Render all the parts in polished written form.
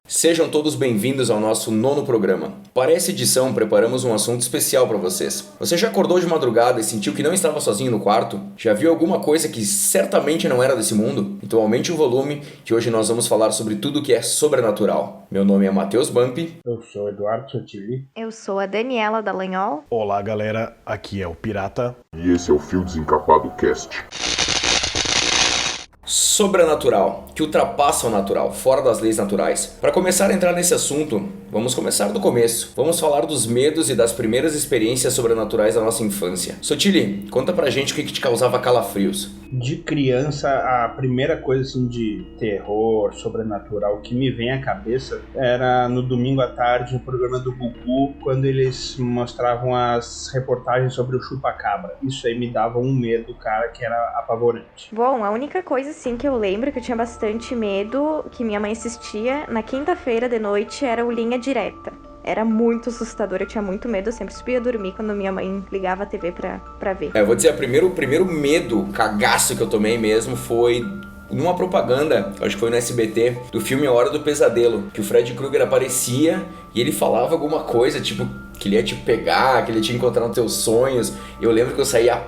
Sejam todos bem-vindos ao nosso 9º programa. Para essa edição, preparamos um assunto especial para vocês. Você já acordou de madrugada e sentiu que não estava sozinho no quarto? Já viu alguma coisa que certamente não era desse mundo? Então aumente o volume, que hoje nós vamos falar sobre tudo que é sobrenatural. Meu nome é Matheus Bump. Eu sou Eduardo Sotili. Eu sou a Daniela Dallagnol. Olá, galera. Aqui é o Pirata. E esse é o Fio Desencapado Cast. Sobrenatural, que ultrapassa o natural, fora das leis naturais. Para começar a entrar nesse assunto, vamos começar do começo. Vamos falar dos medos e das primeiras experiências sobrenaturais da nossa infância. Sotili, conta pra gente o que te causava calafrios. De criança, a primeira coisa assim de terror, sobrenatural que me vem à cabeça era no domingo à tarde, no programa do Gugu, quando eles mostravam as reportagens sobre o chupa-cabra. Isso aí me dava um medo, cara, que era apavorante. Bom, a única coisa assim que eu lembro que eu tinha bastante medo, que minha mãe assistia na quinta-feira de noite, era o Linha Direta. Era muito assustador, eu tinha muito medo, eu sempre subia dormir quando minha mãe ligava a TV pra ver. Eu vou dizer, o primeiro medo, cagaço que eu tomei mesmo foi numa propaganda, acho que foi no SBT, do filme A Hora do Pesadelo, que o Freddy Krueger aparecia e ele falava alguma coisa, tipo, que ele ia te pegar, que ele ia te encontrar nos teus sonhos. Eu lembro que eu saía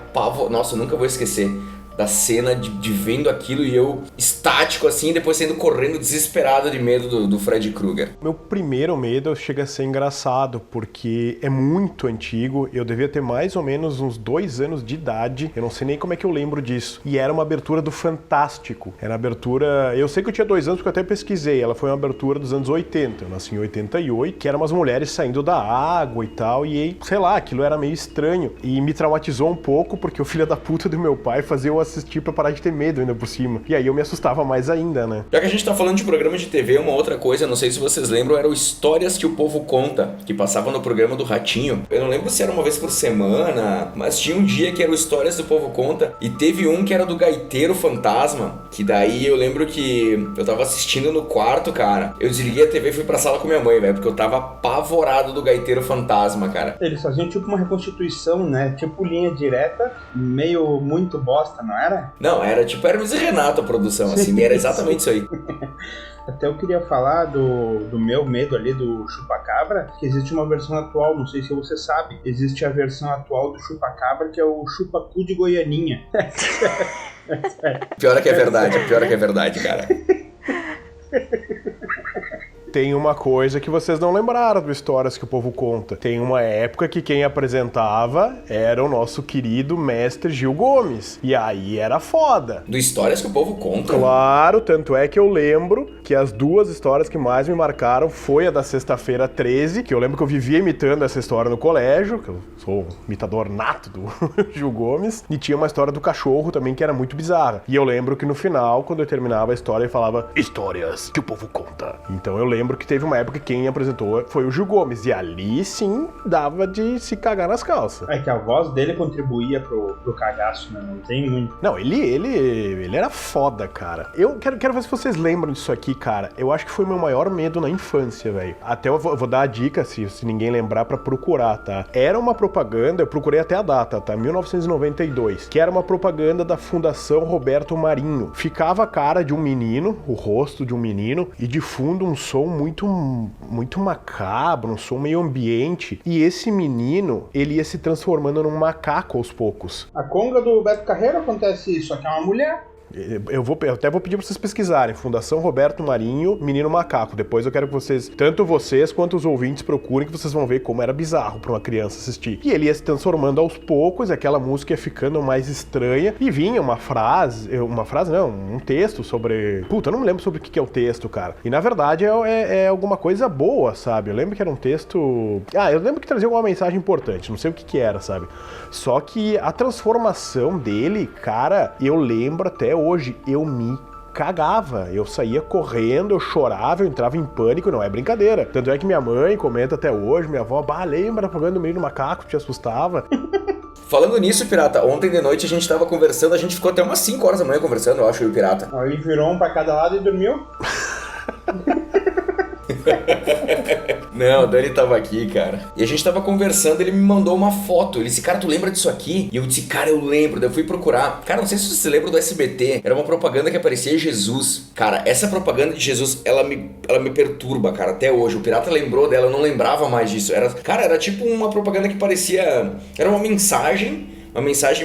Nossa, eu nunca vou esquecer da cena de vendo aquilo e eu estático assim, depois saindo correndo desesperado de medo do Freddy Krueger. Meu primeiro medo chega a ser engraçado, porque é muito antigo, eu devia ter mais ou menos uns 2 anos de idade, eu não sei nem como é que eu lembro disso, e era uma abertura do Fantástico, era abertura, eu sei que eu tinha 2 anos porque eu até pesquisei, ela foi uma abertura dos anos 80, eu nasci em 88, que eram umas mulheres saindo da água e tal, e sei lá, aquilo era meio estranho, e me traumatizou um pouco, porque o filho da puta do meu pai fazia eu assistir pra parar de ter medo ainda por cima. E aí eu me assustava mais ainda, né? Já que a gente tá falando de programa de TV, uma outra coisa, não sei se vocês lembram, eram Histórias que o Povo Conta, que passava no programa do Ratinho. Eu não lembro se era uma vez por semana, mas tinha um dia que era o Histórias do Povo Conta, e teve um que era do Gaiteiro Fantasma, que daí eu lembro que eu tava assistindo no quarto, cara. Eu desliguei a TV e fui pra sala com minha mãe, velho, porque eu tava apavorado do Gaiteiro Fantasma, cara. Eles faziam tipo uma reconstituição, né? Tipo Linha Direta, meio muito bosta, não era? Não, era tipo Hermes e Renato a produção, assim, era exatamente isso aí. Até eu queria falar do meu medo ali do chupacabra, que existe uma versão atual, não sei se você sabe, existe a versão atual do chupacabra, que é o chupacu de Goianinha. Pior é que é verdade, cara. Tem uma coisa que vocês não lembraram do Histórias que o Povo Conta. Tem uma época que quem apresentava era o nosso querido mestre Gil Gomes. E aí era foda. Do Histórias que o Povo Conta? Claro, tanto é que eu lembro que as 2 histórias que mais me marcaram foi a da Sexta-feira 13, que eu lembro que eu vivia imitando essa história no colégio, que eu sou um imitador nato do Gil Gomes, e tinha uma história do cachorro também que era muito bizarra. E eu lembro que no final, quando eu terminava a história, ele falava Histórias que o Povo Conta. Então eu lembro que teve uma época que quem apresentou foi o Gil Gomes, e ali sim dava de se cagar nas calças. É que a voz dele contribuía pro cagaço, né? Não tem muito. Não, ele era foda, cara. Eu quero ver se vocês lembram disso aqui, cara. Eu acho que foi meu maior medo na infância, velho. Até eu vou dar a dica, se ninguém lembrar, pra procurar, tá? Era uma propaganda, eu procurei até a data, tá? 1992, que era uma propaganda da Fundação Roberto Marinho. Ficava a cara de um menino, o rosto de um menino, e de fundo um som muito macabro, um som meio ambiente. E esse menino, ele ia se transformando num macaco aos poucos. A conga do Beto Carreiro acontece isso, só que é uma mulher. Eu até vou pedir pra vocês pesquisarem Fundação Roberto Marinho, Menino Macaco. Depois eu quero que vocês, tanto vocês quanto os ouvintes, procurem, que vocês vão ver como era bizarro pra uma criança assistir. E ele ia se transformando aos poucos, aquela música ia ficando mais estranha, e vinha um texto sobre... Puta, eu não me lembro sobre o que é o texto, cara. E na verdade é alguma coisa boa, sabe? Eu lembro que era um texto... eu lembro que trazia alguma mensagem importante, não sei o que era, sabe? Só que a transformação dele, cara, eu lembro até hoje, eu me cagava, eu saía correndo, eu chorava, eu entrava em pânico, não é brincadeira. Tanto é que minha mãe comenta até hoje, minha avó, lembra da propaganda do Menino Macaco, te assustava. Falando nisso, Pirata, ontem de noite a gente tava conversando, a gente ficou até umas 5 horas da manhã conversando, eu acho, eu e o Pirata. Aí virou um pra cada lado e dormiu. Não, o Dani tava aqui, cara. E a gente tava conversando, ele me mandou uma foto. Ele disse, cara, tu lembra disso aqui? E eu disse, cara, eu lembro. Daí eu fui procurar. Cara, não sei se você lembra do SBT. Era uma propaganda que aparecia Jesus. Cara, essa propaganda de Jesus, ela me perturba, cara, até hoje. O Pirata lembrou dela, eu não lembrava mais disso. Era tipo uma propaganda que parecia... Era uma mensagem,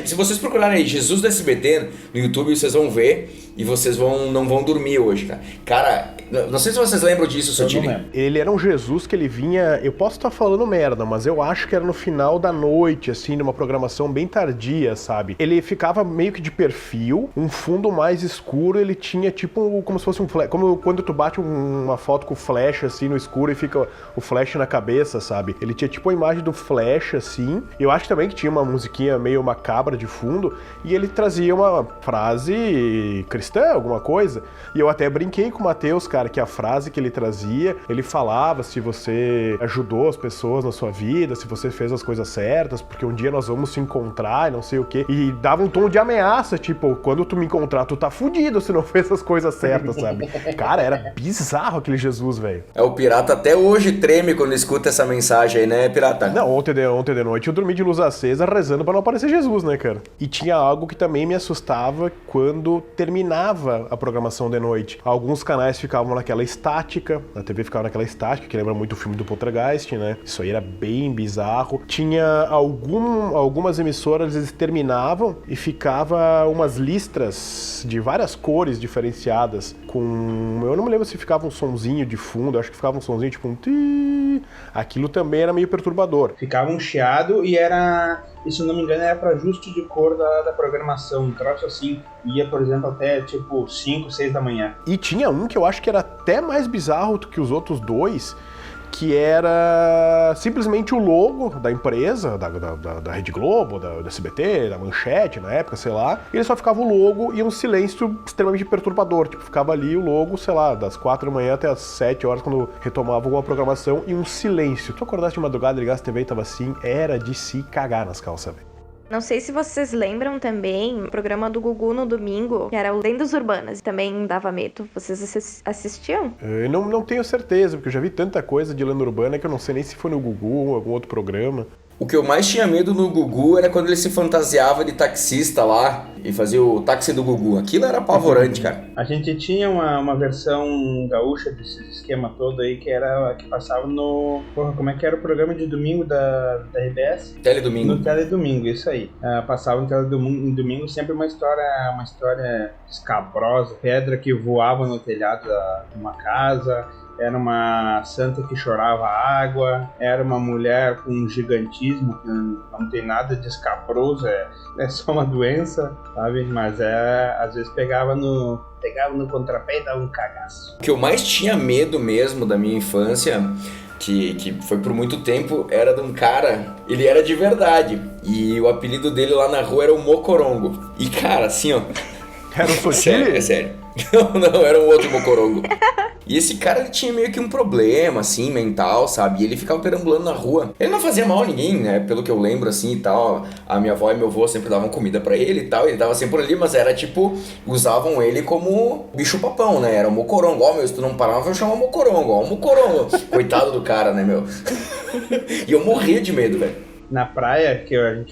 se vocês procurarem aí Jesus do SBT no YouTube, vocês vão ver e vocês não vão dormir hoje, cara. Cara, não sei se vocês lembram disso, Sotile. Ele era um Jesus que ele vinha, eu posso estar falando merda, mas eu acho que era no final da noite, assim, numa programação bem tardia, sabe? Ele ficava meio que de perfil, um fundo mais escuro, ele tinha tipo como se fosse um flash, como quando tu bate uma foto com flash, assim, no escuro e fica o flash na cabeça, sabe? Ele tinha tipo a imagem do flash, assim. Eu acho também que tinha uma musiquinha meio macabra de fundo, e ele trazia uma frase cristã, alguma coisa, e eu até brinquei com o Matheus, cara, que a frase que ele trazia, ele falava se você ajudou as pessoas na sua vida, se você fez as coisas certas, porque um dia nós vamos se encontrar e não sei o quê, e dava um tom de ameaça, tipo, quando tu me encontrar, tu tá fudido se não fez as coisas certas, sabe? Cara, era bizarro aquele Jesus, velho. O Pirata até hoje treme quando escuta essa mensagem aí, né, Pirata? Não, ontem de noite eu dormi de luz acesa rezando pra não aparecer Jesus, né, cara? E tinha algo que também me assustava quando terminava a programação de noite. Alguns canais ficavam naquela estática, a TV ficava naquela estática, que lembra muito o filme do Poltergeist, né? Isso aí era bem bizarro. Tinha algumas emissoras, eles terminavam e ficava umas listras de várias cores diferenciadas, eu não me lembro se ficava um sonzinho de fundo, acho que ficava um sonzinho tipo um ti. Aquilo também era meio perturbador. Ficava um chiado e era, se eu não me engano, era pra ajuste de cor da programação. Um troço assim, ia, por exemplo, até tipo 5, 6 da manhã. E tinha um que eu acho que era até mais bizarro do que os outros dois, que era simplesmente o logo da empresa, da Rede Globo, da SBT, da Manchete, na época, sei lá. E ele só ficava o logo e um silêncio extremamente perturbador. Tipo, ficava ali o logo, sei lá, das 4 da manhã até as 7 horas, quando retomava alguma programação, e um silêncio. Tu acordasse de madrugada, ligasse a TV e tava assim, era de se cagar nas calças, velho. Não sei se vocês lembram também o programa do Gugu no domingo, que era o Lendas Urbanas, também dava medo. Vocês assistiam? Eu não tenho certeza, porque eu já vi tanta coisa de lenda urbana que eu não sei nem se foi no Gugu ou algum outro programa. O que eu mais tinha medo no Gugu era quando ele se fantasiava de taxista lá e fazia o táxi do Gugu. Aquilo era apavorante, cara. A gente tinha uma versão gaúcha desse esquema todo aí, que era a que passava no... Porra, como é que era o programa de domingo da RBS? Teledomingo. No Teledomingo, isso aí. Passava no Teledomingo sempre uma história escabrosa. Pedra que voava no telhado de uma casa... Era uma santa que chorava água, era uma mulher com um gigantismo que não tem nada de escabroso, é só uma doença, sabe? Mas às vezes pegava no contrapé e dava um cagaço. O que eu mais tinha medo mesmo da minha infância, que foi por muito tempo, era de um cara, ele era de verdade, e o apelido dele lá na rua era o Mocorongo. E cara, assim ó... Era o Sotile? É sério. Não, era um outro Mocorongo. E esse cara, ele tinha meio que um problema, assim, mental, sabe? E ele ficava perambulando na rua. Ele não fazia mal a ninguém, né? Pelo que eu lembro, assim, e tal. A minha avó e meu avô sempre davam comida pra ele e tal. Ele tava sempre por ali, mas era tipo... Usavam ele como bicho papão, né? Era o Mocorongo. Ó, meu, se tu não parar, eu vou chamar o Mocorongo. Ó, o Mocorongo. Coitado do cara, né, meu? E eu morria de medo, velho. Na praia, que eu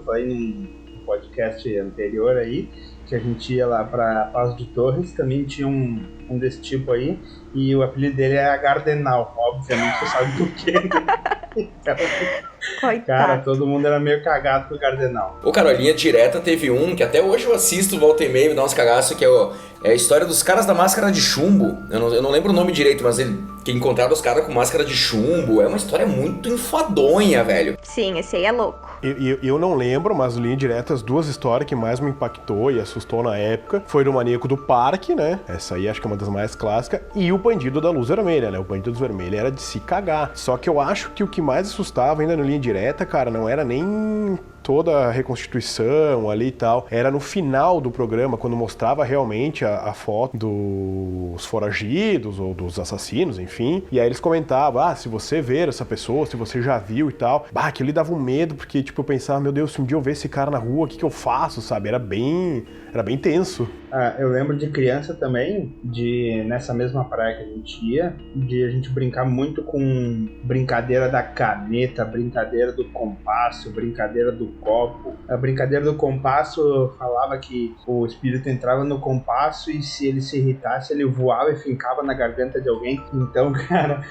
falei no podcast anterior aí... que a gente ia lá pra Passo de Torres, também tinha um desse tipo aí, e o apelido dele é Gardenal, obviamente você sabe por quê, né? Coitado. Cara, todo mundo era meio cagado pro Gardenal. Ô, cara, a Linha Direta teve um, que até hoje eu assisto, volta e meia, me dá uns cagaços, que é a história dos caras da máscara de chumbo. Eu não lembro o nome direito, mas que encontraram os caras com máscara de chumbo. É uma história muito enfadonha, velho. Sim, esse aí é louco. Eu não lembro, mas Linha Direta, as duas histórias que mais me impactou e assustou na época foi do Maníaco do Parque, né? Essa aí acho que é uma das mais clássicas. E o Bandido da Luz Vermelha, né? O Bandido da Luz Vermelha era de se cagar. Só que eu acho que o que mais assustava ainda no Linha Direta, cara, não era nem toda a reconstituição ali e tal, era no final do programa, quando mostrava realmente a foto dos foragidos ou dos assassinos, enfim. E aí eles comentavam, se você ver essa pessoa, se você já viu e tal. Aquilo lhe dava um medo, porque tipo, eu pensava, meu Deus, se um dia eu ver esse cara na rua, o que eu faço, sabe? Era bem tenso. Eu lembro de criança também, nessa mesma praia que a gente ia, de a gente brincar muito com brincadeira da caneta, brincadeira do compasso, brincadeira do copo. A brincadeira do compasso falava que o espírito entrava no compasso e se ele se irritasse, ele voava e fincava na garganta de alguém. Então, cara,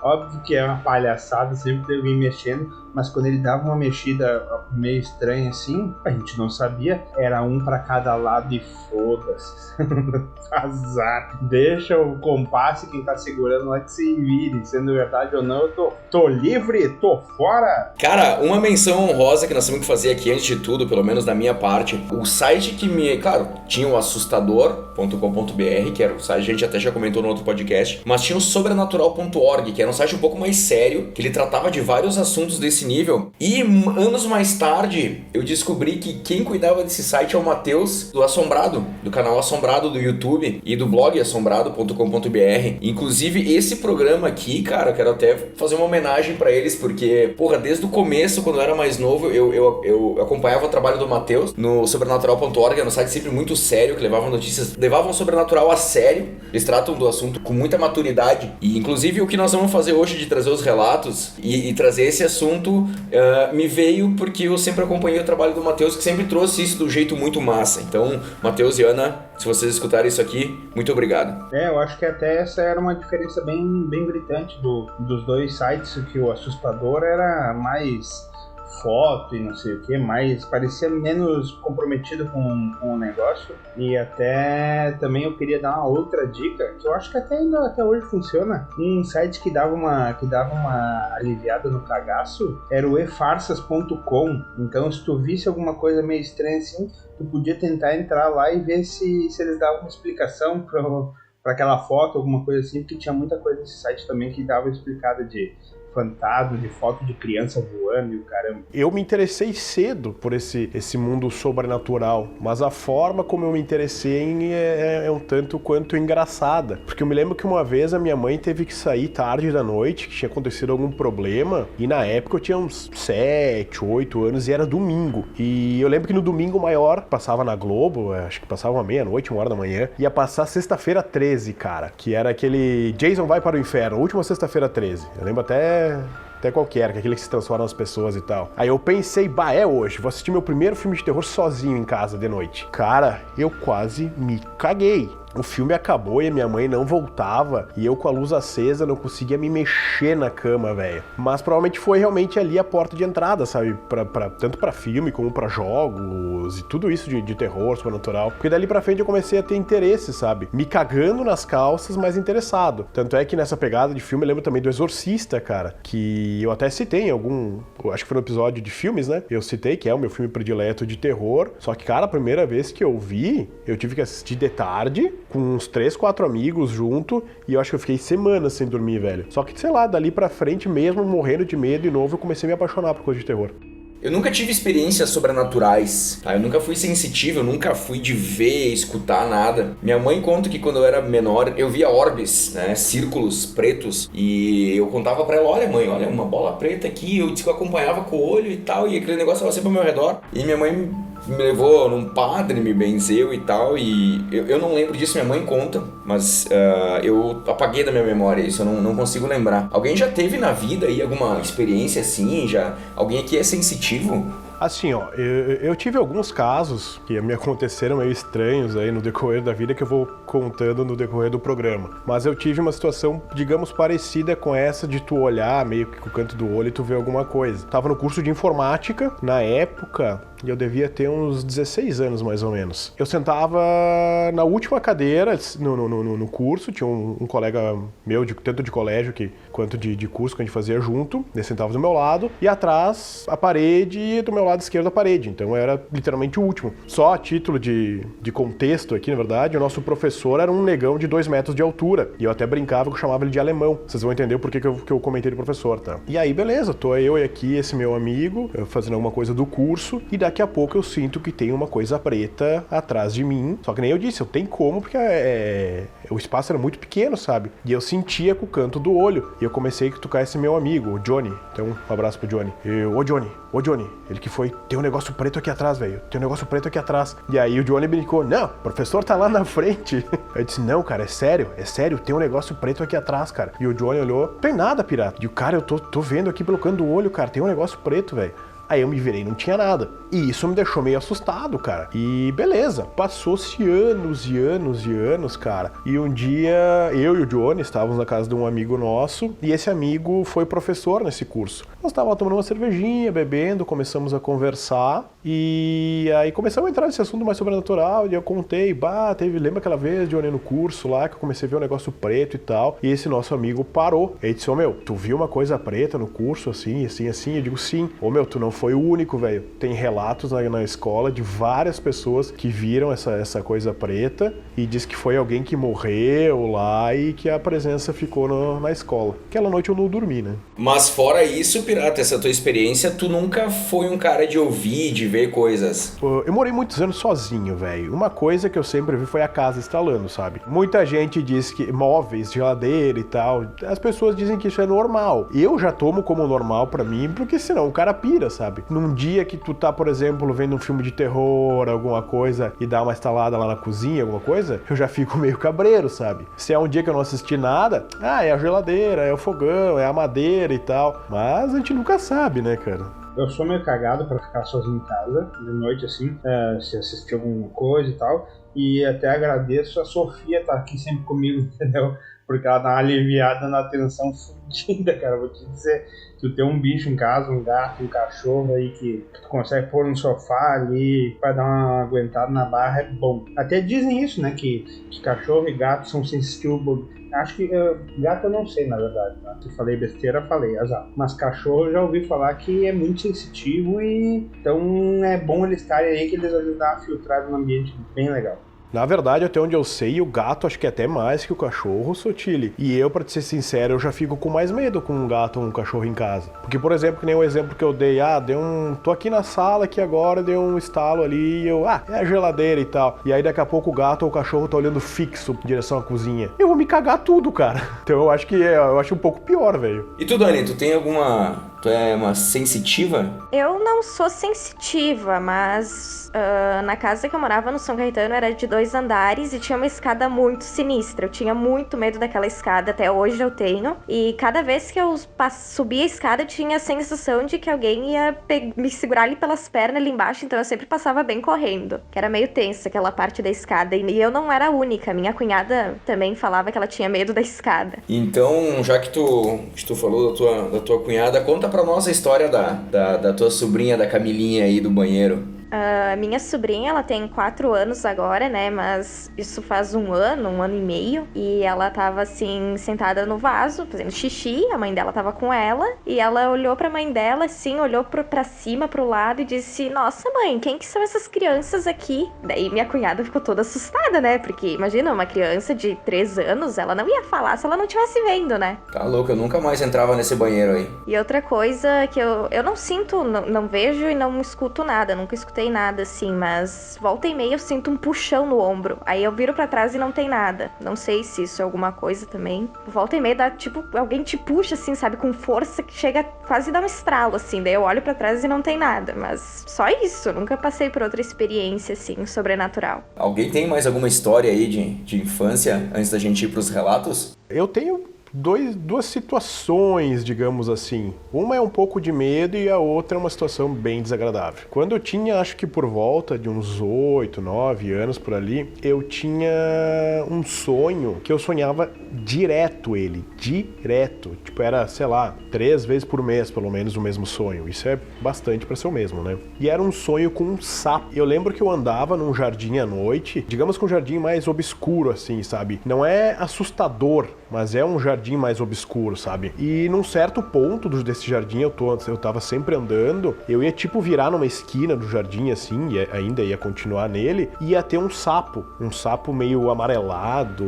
óbvio que é uma palhaçada, sempre tem alguém mexendo, mas quando ele dava uma mexida meio estranha assim, a gente não sabia, era um pra cada lado e foda-se. Azar. Deixa o compasso e quem tá segurando lá que se vire. Sendo verdade ou não, eu tô livre, tô fora. Cara, uma menção honrosa que nós temos que fazer aqui antes de tudo, pelo menos da minha parte, o site claro, tinha o assustador.com.br, que era o site, a gente até já comentou no outro podcast, mas tinha o sobrenatural.org, que era um site um pouco mais sério, que ele tratava de vários assuntos desse nível. E anos mais tarde, eu descobri que quem cuidava desse site é o Matheus, do Assombrado, do canal Assombrado do YouTube e do blog assombrado.com.br. Inclusive, esse programa aqui, cara, quero até fazer uma homenagem pra eles, porque, porra, desde o começo, quando eu era mais novo, eu acompanhava o trabalho do Matheus no sobrenatural.org, era um site sempre muito sério, que levavam o sobrenatural a sério. Eles tratam do assunto com muita maturidade. E, inclusive, o que nós vamos fazer hoje de trazer os relatos e trazer esse assunto me veio porque eu sempre acompanhei o trabalho do Matheus, que sempre trouxe isso do jeito muito massa. Então, Matheus e Ana, se vocês escutarem isso aqui, muito obrigado. Eu acho que até essa era uma diferença bem gritante dos dois sites, que o Assustador era mais foto e não sei o que, mas parecia menos comprometido com o negócio. E até também eu queria dar uma outra dica, que eu acho que até hoje funciona. Um site que dava uma aliviada no cagaço era o efarsas.com. Então, se tu visse alguma coisa meio estranha assim, tu podia tentar entrar lá e ver se eles davam uma explicação para aquela foto, alguma coisa assim, porque tinha muita coisa nesse site também que dava explicada de fantasma, de foto de criança voando e o caramba. Eu me interessei cedo por esse mundo sobrenatural, mas a forma como eu me interessei é um tanto quanto engraçada. Porque eu me lembro que uma vez a minha mãe teve que sair tarde da noite, que tinha acontecido algum problema, e na época eu tinha uns 7, 8 anos e era domingo. E eu lembro que no domingo maior, passava na Globo, acho que passava uma meia-noite, 1h da manhã, ia passar sexta-feira 13, cara, que era aquele Jason vai para o inferno, última sexta-feira 13. Eu lembro até qualquer, que é aquele que se transforma nas pessoas e tal. Aí eu pensei, é hoje, vou assistir meu primeiro filme de terror sozinho em casa de noite. Cara, eu quase me caguei. O filme acabou e a minha mãe não voltava e eu com a luz acesa não conseguia me mexer na cama, velho. Mas provavelmente foi realmente ali a porta de entrada, sabe? Tanto pra filme como pra jogos e tudo isso de terror, sobrenatural. Porque dali pra frente eu comecei a ter interesse, sabe? Me cagando nas calças, mas interessado. Tanto é que nessa pegada de filme eu lembro também do Exorcista, cara. Que eu até citei em acho que foi no episódio de filmes, né? Eu citei que é o meu filme predileto de terror. Só que, cara, a primeira vez que eu vi, eu tive que assistir de tarde, com uns 3, 4 amigos junto, e eu acho que eu fiquei semanas sem dormir, velho. Só que, sei lá, dali pra frente, mesmo morrendo de medo de novo, eu comecei a me apaixonar por coisa de terror. Eu nunca tive experiências sobrenaturais, tá? Eu nunca fui sensitivo, eu nunca fui de ver, escutar nada. Minha mãe conta que quando eu era menor, eu via orbes, né? Círculos pretos, e eu contava pra ela, olha mãe, olha uma bola preta aqui, eu disse que eu acompanhava com o olho e tal, e aquele negócio estava sempre ao meu redor. E minha mãe me levou num padre, me benzeu e tal, e eu não lembro disso, minha mãe conta, mas eu apaguei da minha memória isso, eu não consigo lembrar. Alguém já teve na vida aí alguma experiência assim? Alguém aqui é sensitivo? Assim, ó, eu tive alguns casos que me aconteceram meio estranhos aí no decorrer da vida que eu vou contando no decorrer do programa. Mas eu tive uma situação, digamos, parecida com essa de tu olhar meio que com o canto do olho e tu ver alguma coisa. Tava no curso de informática, na época e eu devia ter uns 16 anos, mais ou menos. Eu sentava na última cadeira no curso, tinha um colega meu, tanto de colégio quanto de curso que a gente fazia junto, ele sentava do meu lado, e atrás a parede e do meu lado esquerdo a parede, então eu era literalmente o último. Só a título de contexto aqui, na verdade, o nosso professor era um negão de 2 metros de altura, e eu até brincava que eu chamava ele de alemão. Vocês vão entender por que eu comentei do professor, tá? E aí, beleza, tô eu e aqui esse meu amigo, fazendo alguma coisa do curso, e daqui a pouco eu sinto que tem uma coisa preta atrás de mim, só que nem eu disse, eu tenho como, porque o espaço era muito pequeno, sabe? E eu sentia com o canto do olho, e eu comecei a cutucar esse meu amigo, o Johnny, então um abraço pro Johnny. Ô Johnny, ele que foi, tem um negócio preto aqui atrás, velho, tem um negócio preto aqui atrás. E aí o Johnny brincou, não, o professor tá lá na frente. Eu disse, não, cara, é sério, tem um negócio preto aqui atrás, cara. E o Johnny olhou, tem nada, pirata. E o cara, eu tô vendo aqui pelo canto do olho, cara, tem um negócio preto, velho. Aí eu me virei, não tinha nada. E isso me deixou meio assustado, cara. E beleza, passou-se anos e anos e anos, cara. E um dia, eu e o Johnny estávamos na casa de um amigo nosso, e esse amigo foi professor nesse curso. Nós estávamos tomando uma cervejinha, bebendo, começamos a conversar, e aí começamos a entrar nesse assunto mais sobrenatural, e eu contei, lembra aquela vez, Johnny, no curso lá, que eu comecei a ver um negócio preto e tal, e esse nosso amigo parou. Ele disse, tu viu uma coisa preta no curso, assim? Eu digo, sim. Tu não foi o único, velho. Tem relatos na escola de várias pessoas que viram essa coisa preta e diz que foi alguém que morreu lá e que a presença ficou na escola. Aquela noite eu não dormi, né? Mas fora isso, pirata, essa tua experiência, tu nunca foi um cara de ouvir, de ver coisas? Eu morei muitos anos sozinho, velho. Uma coisa que eu sempre vi foi a casa instalando, sabe? Muita gente diz que móveis, geladeira e tal, as pessoas dizem que isso é normal. Eu já tomo como normal pra mim, porque senão o cara pira, sabe? Num dia que tu tá, por exemplo, vendo um filme de terror, alguma coisa, e dá uma instalada lá na cozinha, alguma coisa, eu já fico meio cabreiro, sabe? Se é um dia que eu não assisti nada, é a geladeira, é o fogão, é a madeira e tal. Mas a gente nunca sabe, né, cara? Eu sou meio cagado pra ficar sozinho em casa, de noite, assim, se assistir alguma coisa e tal. E até agradeço a Sofia tá aqui sempre comigo, entendeu? Porque ela dá uma aliviada na tensão fodida, cara. Vou te dizer, tu tem um bicho em casa, um gato, um cachorro aí que tu consegue pôr no sofá ali pra dar uma aguentada na barra, é bom. Até dizem isso, né, que cachorro e gato são sensitivos. Acho que gato eu não sei, na verdade, tá? Se falei besteira, falei, azar. Mas cachorro eu já ouvi falar que é muito sensitivo e então é bom eles estarem aí, que eles ajudam a filtrar no ambiente bem legal. Na verdade, até onde eu sei, o gato acho que é até mais que o cachorro, Sotile. E eu, pra te ser sincero, eu já fico com mais medo com um gato ou um cachorro em casa. Porque, por exemplo, que nem o exemplo que eu dei, tô aqui na sala aqui agora, deu um estalo ali e é a geladeira e tal. E aí daqui a pouco o gato ou o cachorro tá olhando fixo em direção à cozinha. Eu vou me cagar tudo, cara. Então eu acho um pouco pior, velho. E tu, Dani, tu tem alguma... Tu é uma sensitiva? Eu não sou sensitiva, mas na casa que eu morava no São Caetano era de 2 andares e tinha uma escada muito sinistra. Eu tinha muito medo daquela escada, até hoje eu tenho. E cada vez que eu subia a escada, eu tinha a sensação de que alguém ia me segurar ali pelas pernas ali embaixo, então eu sempre passava bem correndo. Que era meio tensa aquela parte da escada. E eu não era a única, minha cunhada também falava que ela tinha medo da escada. Então, já que tu falou da tua cunhada, conta pra nós a história da tua sobrinha, da Camilinha aí do banheiro. Minha sobrinha, ela tem 4 anos agora, né, mas isso faz 1 ano e meio, e ela tava, assim, sentada no vaso, fazendo xixi, a mãe dela tava com ela, e ela olhou pra mãe dela, assim, olhou pra cima, pro lado, e disse, nossa, mãe, quem que são essas crianças aqui? Daí minha cunhada ficou toda assustada, né, porque, imagina, uma criança de 3 anos, ela não ia falar se ela não estivesse vendo, né? Tá louco, eu nunca mais entrava nesse banheiro aí. E outra coisa que eu não sinto, não vejo e não escuto nada, nunca escutei nada assim, mas volta e meia eu sinto um puxão no ombro. Aí eu viro pra trás e não tem nada. Não sei se isso é alguma coisa também. Volta e meia dá tipo, alguém te puxa assim, sabe, com força que chega quase a dar um estralo assim. Daí eu olho pra trás e não tem nada. Mas só isso, eu nunca passei por outra experiência assim, sobrenatural. Alguém tem mais alguma história aí de infância antes da gente ir pros relatos? Eu tenho duas situações, digamos assim. Uma é um pouco de medo e a outra é uma situação bem desagradável. Quando eu tinha, acho que por volta de uns 8, 9 anos por ali, eu tinha um sonho que eu sonhava direto. Tipo, era, sei lá, 3 vezes por mês, pelo menos, o mesmo sonho. Isso é bastante pra ser o mesmo, né? E era um sonho com um sapo. Eu lembro que eu andava num jardim à noite, digamos que um jardim mais obscuro, assim, sabe? Não é assustador, mas é um jardim mais obscuro, sabe? E num certo ponto desse jardim eu tava sempre andando, eu ia tipo virar numa esquina do jardim assim, e ainda ia continuar nele, e ia ter um sapo meio amarelado,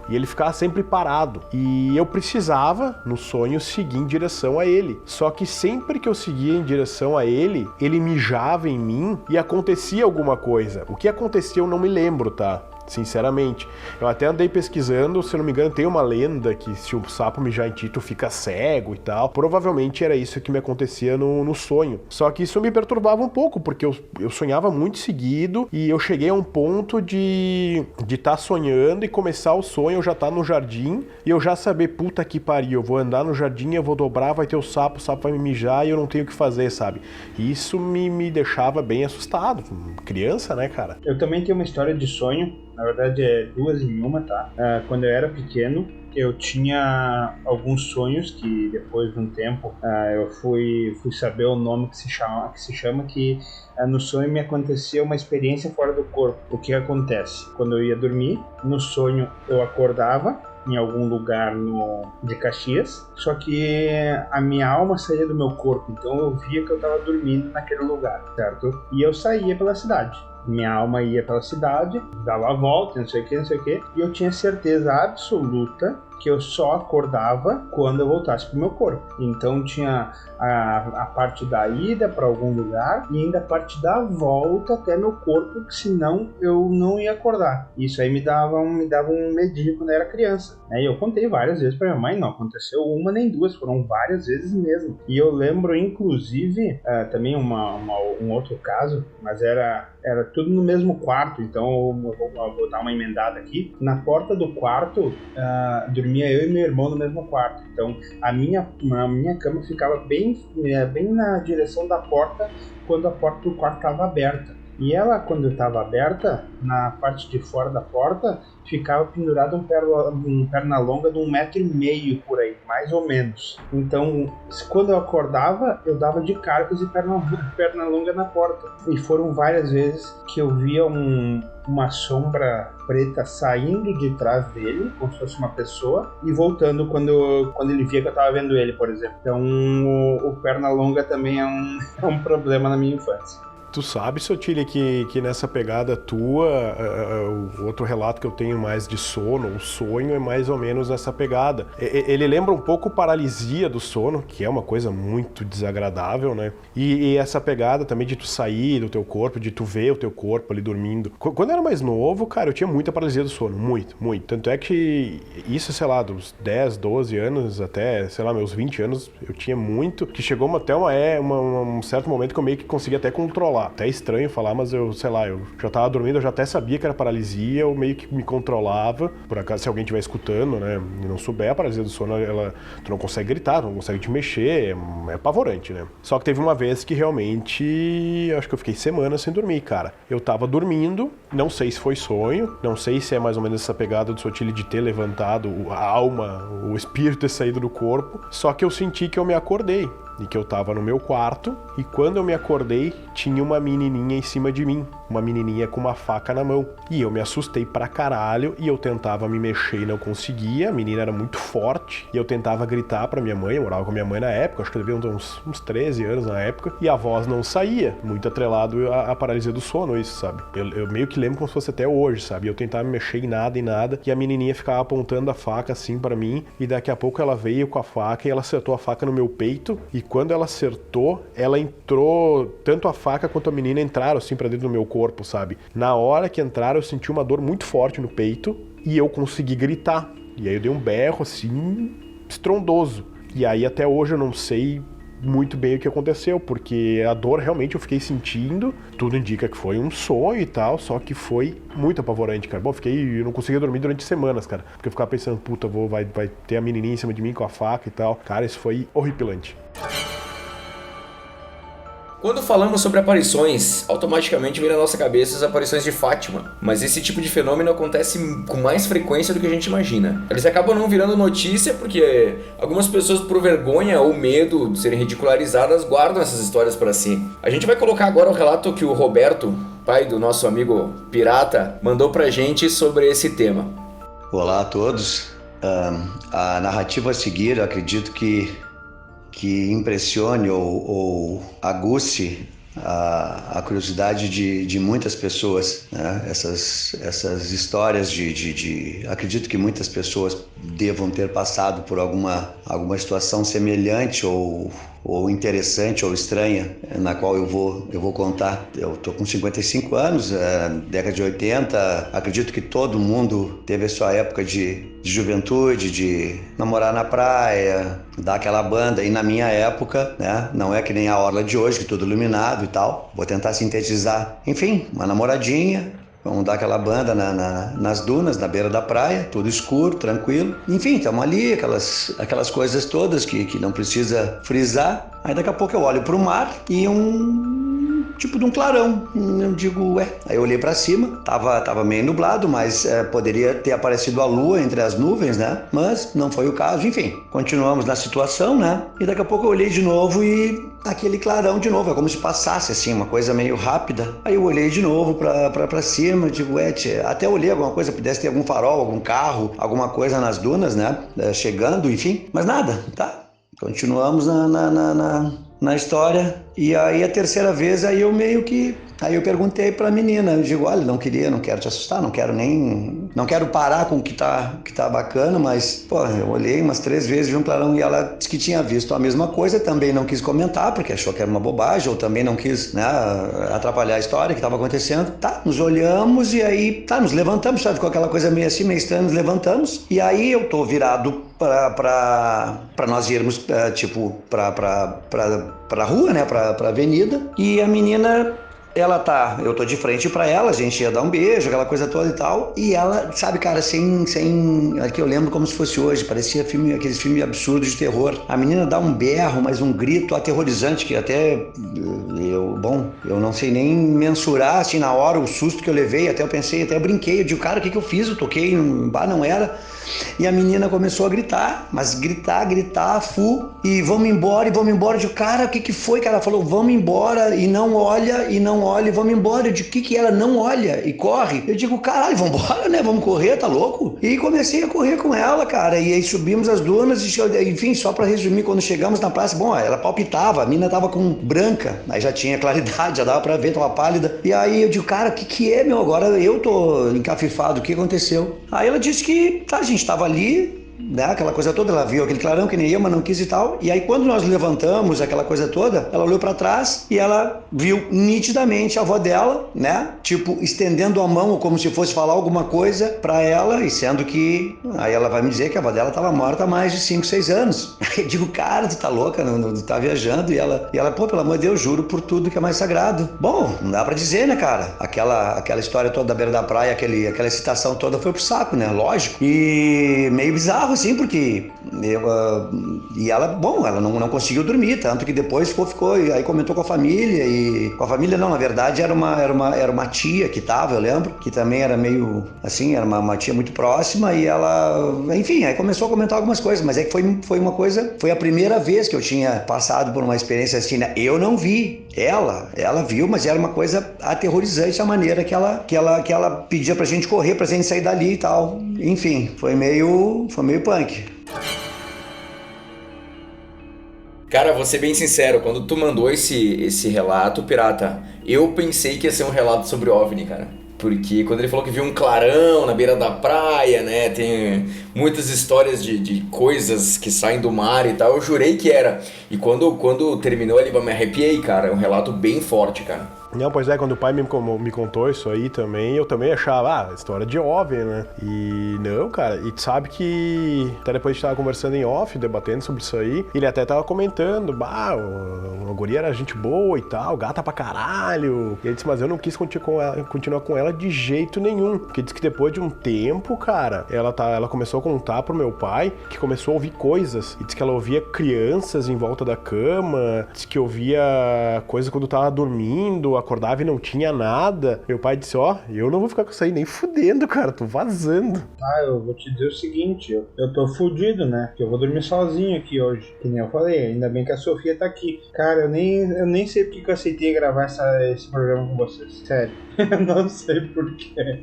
e ele ficava sempre parado. E eu precisava, no sonho, seguir em direção a ele. Só que sempre que eu seguia em direção a ele, ele mijava em mim e acontecia alguma coisa. O que acontecia eu não me lembro, tá? Sinceramente. Eu até andei pesquisando, se eu não me engano, tem uma lenda que se o sapo mijar em ti, tu fica cego e tal. Provavelmente era isso que me acontecia no sonho. Só que isso me perturbava um pouco, porque eu sonhava muito seguido e eu cheguei a um ponto de estar sonhando e começar o sonho, eu já tá no jardim e eu já saber, puta que pariu, eu vou andar no jardim, eu vou dobrar, vai ter o sapo vai me mijar e eu não tenho o que fazer, sabe? Isso me deixava bem assustado. Criança, né, cara? Eu também tenho uma história de sonho. Na verdade é 2 em uma, tá? Quando eu era pequeno, eu tinha alguns sonhos que depois de um tempo eu fui saber o nome que se chama que no sonho me acontecia uma experiência fora do corpo. O que acontece? Quando eu ia dormir, no sonho eu acordava em algum lugar de Caxias, só que a minha alma saía do meu corpo, então eu via que eu estava dormindo naquele lugar, certo? E eu saía pela cidade. Minha alma ia pela cidade, dava a volta, não sei o que, e eu tinha certeza absoluta que eu só acordava quando eu voltasse pro meu corpo. Então tinha a parte da ida para algum lugar e ainda a parte da volta até meu corpo, que senão eu não ia acordar. Isso aí me dava um medinho quando eu era criança. E eu contei várias vezes para minha mãe, não aconteceu uma nem duas, foram várias vezes mesmo. E eu lembro inclusive também um outro caso, mas era tudo no mesmo quarto, então eu vou dar uma emendada aqui. Na porta do quarto dormia eu e meu irmão no mesmo quarto, então a minha cama ficava bem na direção da porta quando a porta do quarto estava aberta. E ela, quando estava aberta, na parte de fora da porta, ficava pendurado um perna longa de 1,5 m por aí, mais ou menos. Então, quando eu acordava, eu dava de cara com esse perna longa na porta. E foram várias vezes que eu via uma sombra preta saindo de trás dele, como se fosse uma pessoa, e voltando quando ele via que eu estava vendo ele, por exemplo. Então, o perna longa também é um problema na minha infância. Tu sabe, Sotile, que nessa pegada tua, o outro relato que eu tenho mais de sono, o sonho é mais ou menos nessa pegada. Ele lembra um pouco paralisia do sono, que é uma coisa muito desagradável, né? E essa pegada também de tu sair do teu corpo, de tu ver o teu corpo ali dormindo. Quando eu era mais novo, cara, eu tinha muita paralisia do sono, muito. Tanto é que isso, sei lá, dos 10, 12 anos até, sei lá, meus 20 anos, eu tinha muito, que chegou até um certo momento que eu meio que conseguia até controlar. Até estranho falar, mas eu já tava dormindo, eu já até sabia que era paralisia, eu meio que me controlava. Por acaso, se alguém estiver escutando, né, e não souber, a paralisia do sono, tu não consegue gritar, tu não consegue te mexer, é apavorante, né? Só que teve uma vez que realmente, acho que eu fiquei semanas sem dormir, cara. Eu tava dormindo, não sei se foi sonho, não sei se é mais ou menos essa pegada do Sotile de ter levantado a alma, o espírito ter saído do corpo, só que eu senti que eu me acordei. E que eu tava no meu quarto, e quando eu me acordei, tinha uma menininha em cima de mim, uma menininha com uma faca na mão. E eu me assustei pra caralho, e eu tentava me mexer e não conseguia, a menina era muito forte, e eu tentava gritar pra minha mãe, eu morava com a minha mãe na época, acho que eu devia uns 13 anos na época, e a voz não saía, muito atrelado à paralisia do sono, isso, sabe? Eu meio que lembro como se fosse até hoje, sabe? Eu tentava me mexer em nada, e a menininha ficava apontando a faca assim pra mim, e daqui a pouco ela veio com a faca, e ela acertou a faca no meu peito, e quando ela acertou, ela entrou, tanto a faca quanto a menina entraram assim pra dentro do meu corpo, sabe? Na hora que entraram, eu senti uma dor muito forte no peito e eu consegui gritar. E aí eu dei um berro assim, estrondoso. E aí até hoje eu não sei muito bem o que aconteceu, porque a dor realmente eu fiquei sentindo, tudo indica que foi um sonho e tal, só que foi muito apavorante, cara. Bom, eu não conseguia dormir durante semanas, cara, porque eu ficava pensando, puta, vai ter a menininha em cima de mim com a faca e tal. Cara, isso foi horripilante. Quando falamos sobre aparições, automaticamente vem na nossa cabeça as aparições de Fátima, mas esse tipo de fenômeno acontece com mais frequência do que a gente imagina. Eles acabam não virando notícia porque algumas pessoas, por vergonha ou medo de serem ridicularizadas, guardam essas histórias para si. A gente vai colocar agora o relato que o Roberto, pai do nosso amigo Pirata, mandou pra gente sobre esse tema. Olá a todos. A narrativa a seguir, eu acredito que impressione ou aguce a curiosidade de muitas pessoas, né? Essas histórias acredito que muitas pessoas devam ter passado por alguma situação semelhante ou interessante ou estranha, na qual eu vou contar. Eu tô com 55 anos, década de 80, acredito que todo mundo teve a sua época de juventude, de namorar na praia, dar aquela banda, e na minha época, né, não é que nem a orla de hoje, que tudo iluminado e tal, vou tentar sintetizar. Enfim, uma namoradinha, vamos dar aquela banda nas dunas, na beira da praia, tudo escuro, tranquilo. Enfim, estamos ali, aquelas coisas todas que não precisa frisar. Aí daqui a pouco eu olho para o mar e tipo de um clarão. Eu digo, Aí eu olhei para cima, tava meio nublado, mas poderia ter aparecido a lua entre as nuvens, né? Mas não foi o caso. Enfim, continuamos na situação, né? E daqui a pouco eu olhei de novo e aquele clarão de novo, é como se passasse assim, uma coisa meio rápida. Aí eu olhei de novo pra cima, digo, até olhei alguma coisa, pudesse ter algum farol, algum carro, alguma coisa nas dunas, né? Chegando, enfim, mas nada, tá? Continuamos na história. E aí a terceira vez, aí eu perguntei pra menina, eu digo, olha, não quero te assustar, não quero parar com o que tá bacana, mas, pô, eu olhei umas 3 vezes, vi um clarão, e ela disse que tinha visto a mesma coisa, também não quis comentar, porque achou que era uma bobagem, ou também não quis, né, atrapalhar a história que estava acontecendo. Tá, nos olhamos e aí, nos levantamos, sabe, ficou aquela coisa meio assim, meio estranha, nos levantamos, e aí eu tô virado pra nós irmos, tipo, pra rua, né, pra avenida, e a menina, eu tô de frente pra ela, a gente ia dar um beijo, aquela coisa toda e tal, e ela, sabe, cara, aqui eu lembro como se fosse hoje, parecia aqueles filmes absurdos de terror. A menina dá um berro, mas um grito aterrorizante, que até eu não sei nem mensurar, assim, na hora, o susto que eu levei, até eu brinquei, eu digo, cara, o que eu fiz? Eu toquei, não era. E a menina começou a gritar, mas gritar, e vamos embora, eu digo, cara, o que foi, cara? Ela falou, vamos embora, e não olha, e vamos embora. Eu digo, o que ela não olha e corre? Eu digo, caralho, vamos embora, né, vamos correr, tá louco? E comecei a correr com ela, cara, e aí subimos as dunas, enfim, só pra resumir, quando chegamos na praça, bom, ela palpitava, a menina tava com branca, aí já tinha claridade, já dava pra ver, tava pálida, e aí eu digo, cara, o que é, meu, agora eu tô encafifado, o que aconteceu? Aí ela disse que, a gente tava ali, né, aquela coisa toda, ela viu aquele clarão que nem eu, mas não quis e tal, e aí quando nós levantamos aquela coisa toda, ela olhou pra trás e ela viu nitidamente a avó dela, né, tipo, estendendo a mão como se fosse falar alguma coisa pra ela, e sendo que, aí ela vai me dizer que a avó dela tava morta há mais de 5, 6 anos. Eu digo, cara, tu tá louca, não tá viajando, e ela, pô, pelo amor de Deus, juro por tudo que é mais sagrado. Bom, não dá pra dizer, né, cara, aquela história toda da beira da praia, aquela excitação toda foi pro saco, né, lógico, e meio bizarro, assim, porque ela não conseguiu dormir, tanto que depois ficou, e aí comentou com a família, e com a família não, na verdade era uma tia que tava, eu lembro, que também era meio, assim, era uma tia muito próxima, e ela, enfim, aí começou a comentar algumas coisas, mas é que foi a primeira vez que eu tinha passado por uma experiência assim, né? Eu não vi, ela viu, mas era uma coisa aterrorizante a maneira que ela pedia pra gente correr, pra gente sair dali e tal, enfim, foi meio punk. Cara, vou ser bem sincero, quando tu mandou esse relato, Pirata, eu pensei que ia ser um relato sobre OVNI, cara. Porque quando ele falou que viu um clarão na beira da praia, né, tem muitas histórias de coisas que saem do mar e tal, eu jurei que era. E quando terminou ali, eu me arrepiei, cara, é um relato bem forte, cara. Não, pois é, quando o pai me contou isso aí também, eu também achava, história de jovem, né? E não, cara, e tu sabe que até depois a gente tava conversando em off, debatendo sobre isso aí, ele até tava comentando, a guria era gente boa e tal, gata pra caralho. E ele disse, mas eu não quis continuar com ela de jeito nenhum. Porque disse que depois de um tempo, cara, ela começou a contar pro meu pai que começou a ouvir coisas. E disse que ela ouvia crianças em volta da cama, disse que ouvia coisas quando tava dormindo, acordava e não tinha nada. Meu pai disse, eu não vou ficar com isso aí nem fudendo, cara, tô vazando. Eu vou te dizer o seguinte, eu tô fudido, né? Que eu vou dormir sozinho aqui hoje. Que nem eu falei, ainda bem que a Sofia tá aqui. Cara, eu nem sei porque que eu aceitei gravar esse programa com vocês. Sério. Eu não sei porquê.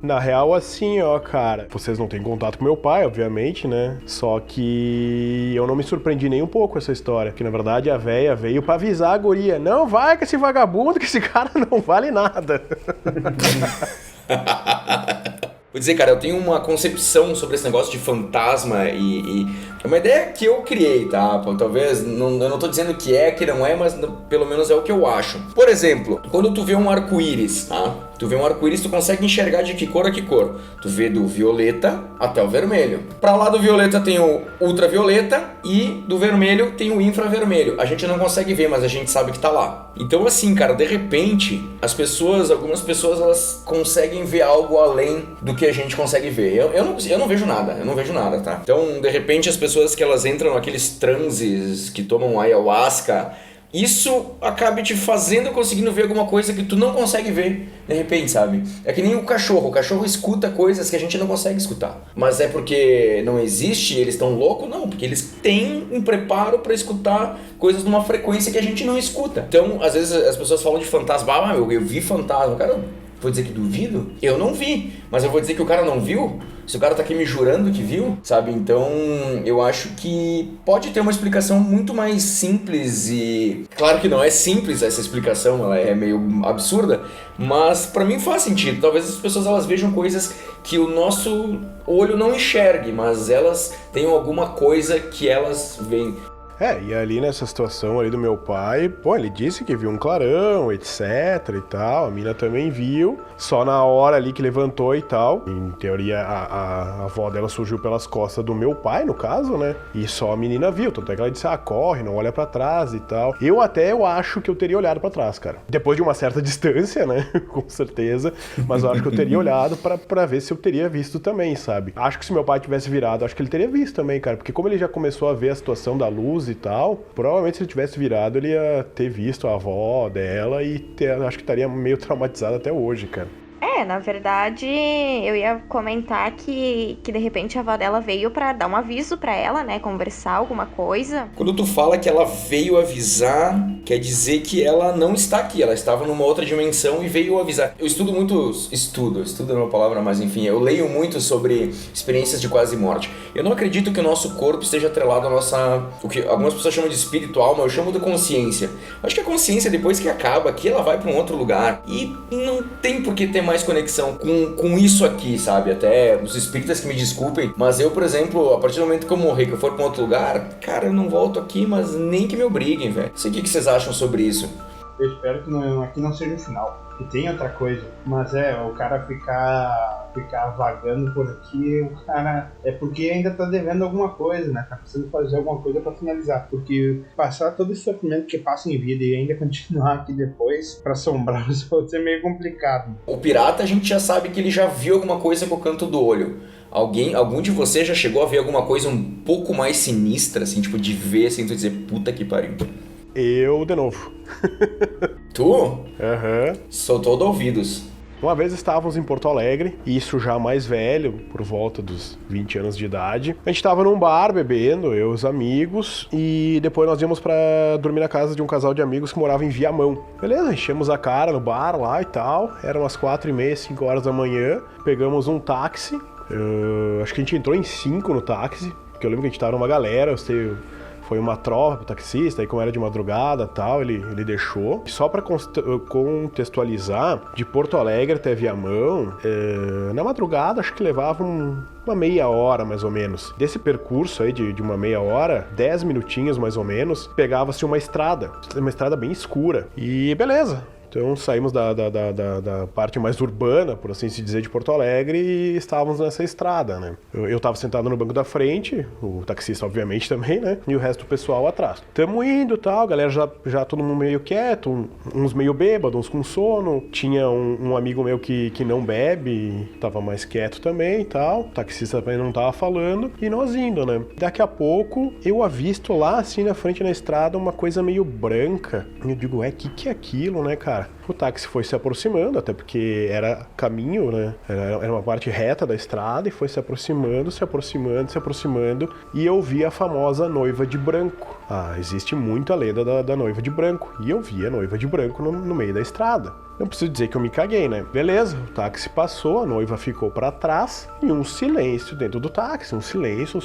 Na real, assim, cara, vocês não têm contato com meu pai, obviamente, né? Só que eu não me surpreendi nem um pouco com essa história. Que, na verdade, a véia veio pra avisar a guria. Não vai com esse vagabundo, que esse cara não vale nada. Vou dizer, cara, eu tenho uma concepção sobre esse negócio de fantasma e é uma ideia que eu criei, tá? Talvez, eu não tô dizendo que não é, mas pelo menos é o que eu acho. Por exemplo, quando tu vê um arco-íris, tá? Tu vê um arco-íris, tu consegue enxergar de que cor a que cor. Tu vê do violeta até o vermelho. Pra lá do violeta tem o ultravioleta e do vermelho tem o infravermelho. A gente não consegue ver, mas a gente sabe que tá lá. Então assim, cara, de repente, algumas pessoas, elas conseguem ver algo além do que a gente consegue ver. Eu não vejo nada, tá? Então, de repente, as pessoas que elas entram naqueles transes, que tomam ayahuasca, isso acaba te conseguindo ver alguma coisa que tu não consegue ver, de repente, sabe? É que nem o cachorro escuta coisas que a gente não consegue escutar. Mas é porque não existe, eles estão loucos? Não, porque eles têm um preparo pra escutar coisas numa frequência que a gente não escuta. Então, às vezes as pessoas falam de fantasma, eu vi fantasma, cara, vou dizer que duvido? Eu não vi, mas eu vou dizer que o cara não viu? Se o cara tá aqui me jurando que viu, sabe? Então, eu acho que pode ter uma explicação muito mais simples e... Claro que não é simples essa explicação, ela é meio absurda, mas pra mim faz sentido. Talvez as pessoas elas vejam coisas que o nosso olho não enxergue, mas elas tenham alguma coisa que elas veem. E ali nessa situação ali do meu pai, ele disse que viu um clarão, etc e tal, a mina também viu, só na hora ali que levantou e tal, em teoria a avó dela surgiu pelas costas do meu pai, no caso, né, e só a menina viu, tanto é que ela disse, corre, não olha pra trás e tal. Eu acho que eu teria olhado pra trás, cara, depois de uma certa distância, né, com certeza, mas eu acho que eu teria olhado pra ver se eu teria visto também, sabe. Acho que se meu pai tivesse virado, acho que ele teria visto também, cara, porque como ele já começou a ver a situação da luz e tal, provavelmente se ele tivesse virado ele ia ter visto a avó dela e acho que estaria meio traumatizado até hoje, cara. Na verdade, eu ia comentar que de repente a avó dela veio pra dar um aviso pra ela, né, conversar alguma coisa. Quando tu fala que ela veio avisar, quer dizer que ela não está aqui, ela estava numa outra dimensão e veio avisar. Eu estudo é uma palavra, mas enfim, eu leio muito sobre experiências de quase morte. Eu não acredito que o nosso corpo esteja atrelado à o que algumas pessoas chamam de espírito, alma, eu chamo de consciência. Acho que a consciência, depois que acaba aqui, ela vai pra um outro lugar e não tem por que ter mais conexão com isso aqui, sabe? Até os espíritas que me desculpem, mas eu, por exemplo, a partir do momento que eu morrer, que eu for pra um outro lugar, cara, eu não volto aqui, mas nem que me obriguem, velho. Não sei o que vocês acham sobre isso. Eu espero que aqui não seja o final, que tem outra coisa, mas o cara ficar vagando por aqui, o cara é porque ainda tá devendo alguma coisa, né? Tá precisando fazer alguma coisa pra finalizar, porque passar todo esse sofrimento que passa em vida e ainda continuar aqui depois pra assombrar os outros é meio complicado. O pirata, a gente já sabe que ele já viu alguma coisa com o canto do olho. Algum de vocês já chegou a ver alguma coisa um pouco mais sinistra, assim, tipo, de ver, assim, tu dizer, puta que pariu? Eu, de novo. Tu? Aham. Sou todo ouvidos. Uma vez estávamos em Porto Alegre, e isso já mais velho, por volta dos 20 anos de idade. A gente estava num bar bebendo, eu e os amigos, e depois nós íamos pra dormir na casa de um casal de amigos que morava em Viamão. Beleza, enchemos a cara no bar lá e tal, eram as 4h30, 5 horas da manhã, pegamos um táxi, acho que a gente entrou em 5 no táxi, porque eu lembro que a gente estava numa galera, foi uma troca pro taxista, e como era de madrugada e tal, ele deixou. Só pra contextualizar, de Porto Alegre até Viamão, na madrugada acho que levava uma meia hora mais ou menos. Desse percurso aí de uma meia hora, 10 minutinhos mais ou menos, pegava-se uma estrada bem escura. E beleza. Então saímos da parte mais urbana, por assim se dizer, de Porto Alegre e estávamos nessa estrada, né? Eu tava sentado no banco da frente, o taxista obviamente também, né? E o resto do pessoal atrás. Tamo indo e tal, a galera já todo mundo meio quieto, uns meio bêbados, uns com sono. Tinha um amigo meu que não bebe, tava mais quieto também e tal. O taxista também não tava falando. E nós indo, né? Daqui a pouco eu avisto lá assim na frente na estrada uma coisa meio branca. E eu digo, que é aquilo, né, cara? O táxi foi se aproximando, até porque era caminho, né? Era uma parte reta da estrada e foi se aproximando, e eu vi a famosa noiva de branco. Existe muito a lenda da noiva de branco. E eu vi a noiva de branco no meio da estrada. Não preciso dizer que eu me caguei, né? Beleza, o táxi passou, a noiva ficou pra trás e um silêncio dentro do táxi. Um silêncio,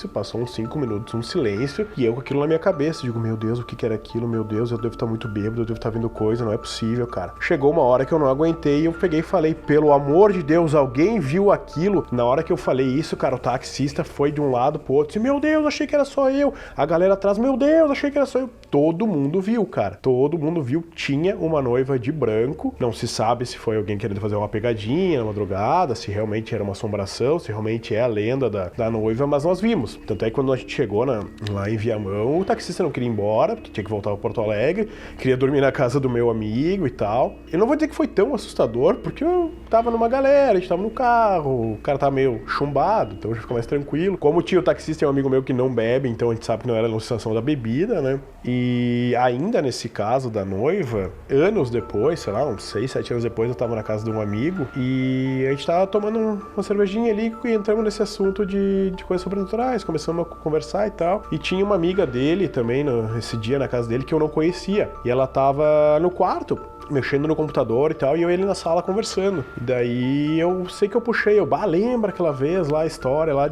passou uns 5 minutos, um silêncio. E eu com aquilo na minha cabeça, digo, meu Deus, o que era aquilo? Meu Deus, eu devo estar muito bêbado, eu devo estar vendo coisa, não é possível, cara. Chegou uma hora que eu não aguentei e eu peguei e falei, pelo amor de Deus, alguém viu aquilo? Na hora que eu falei isso, cara, o taxista foi de um lado pro outro, disse, meu Deus, achei que era só eu. A galera atrás, meu Deus, achei que era só eu. Todo mundo viu, cara. Todo mundo viu, tinha uma noiva de branco. Não se sabe se foi alguém querendo fazer uma pegadinha, uma drogada, se realmente era uma assombração, se realmente é a lenda da noiva, mas nós vimos. Tanto é que quando a gente chegou lá em Viamão, o taxista não queria ir embora, porque tinha que voltar para Porto Alegre, queria dormir na casa do meu amigo e tal. Eu não vou dizer que foi tão assustador, porque eu tava numa galera, a gente tava no carro, o cara tava meio chumbado, então já ficou mais tranquilo. Como tinha o taxista e um amigo meu que não bebe, então a gente sabe que não era a alucinação da bebida, né? E ainda nesse caso da noiva, anos depois, sei lá, uns 6, 7 anos depois, eu tava na casa de um amigo e a gente tava tomando uma cervejinha ali e entramos nesse assunto de coisas sobrenaturais, começamos a conversar e tal. E tinha uma amiga dele também, esse dia na casa dele, que eu não conhecia. E ela tava no quarto, mexendo no computador e tal, e eu e ele na sala conversando. E daí eu sei que eu puxei, lembra aquela vez lá, a história lá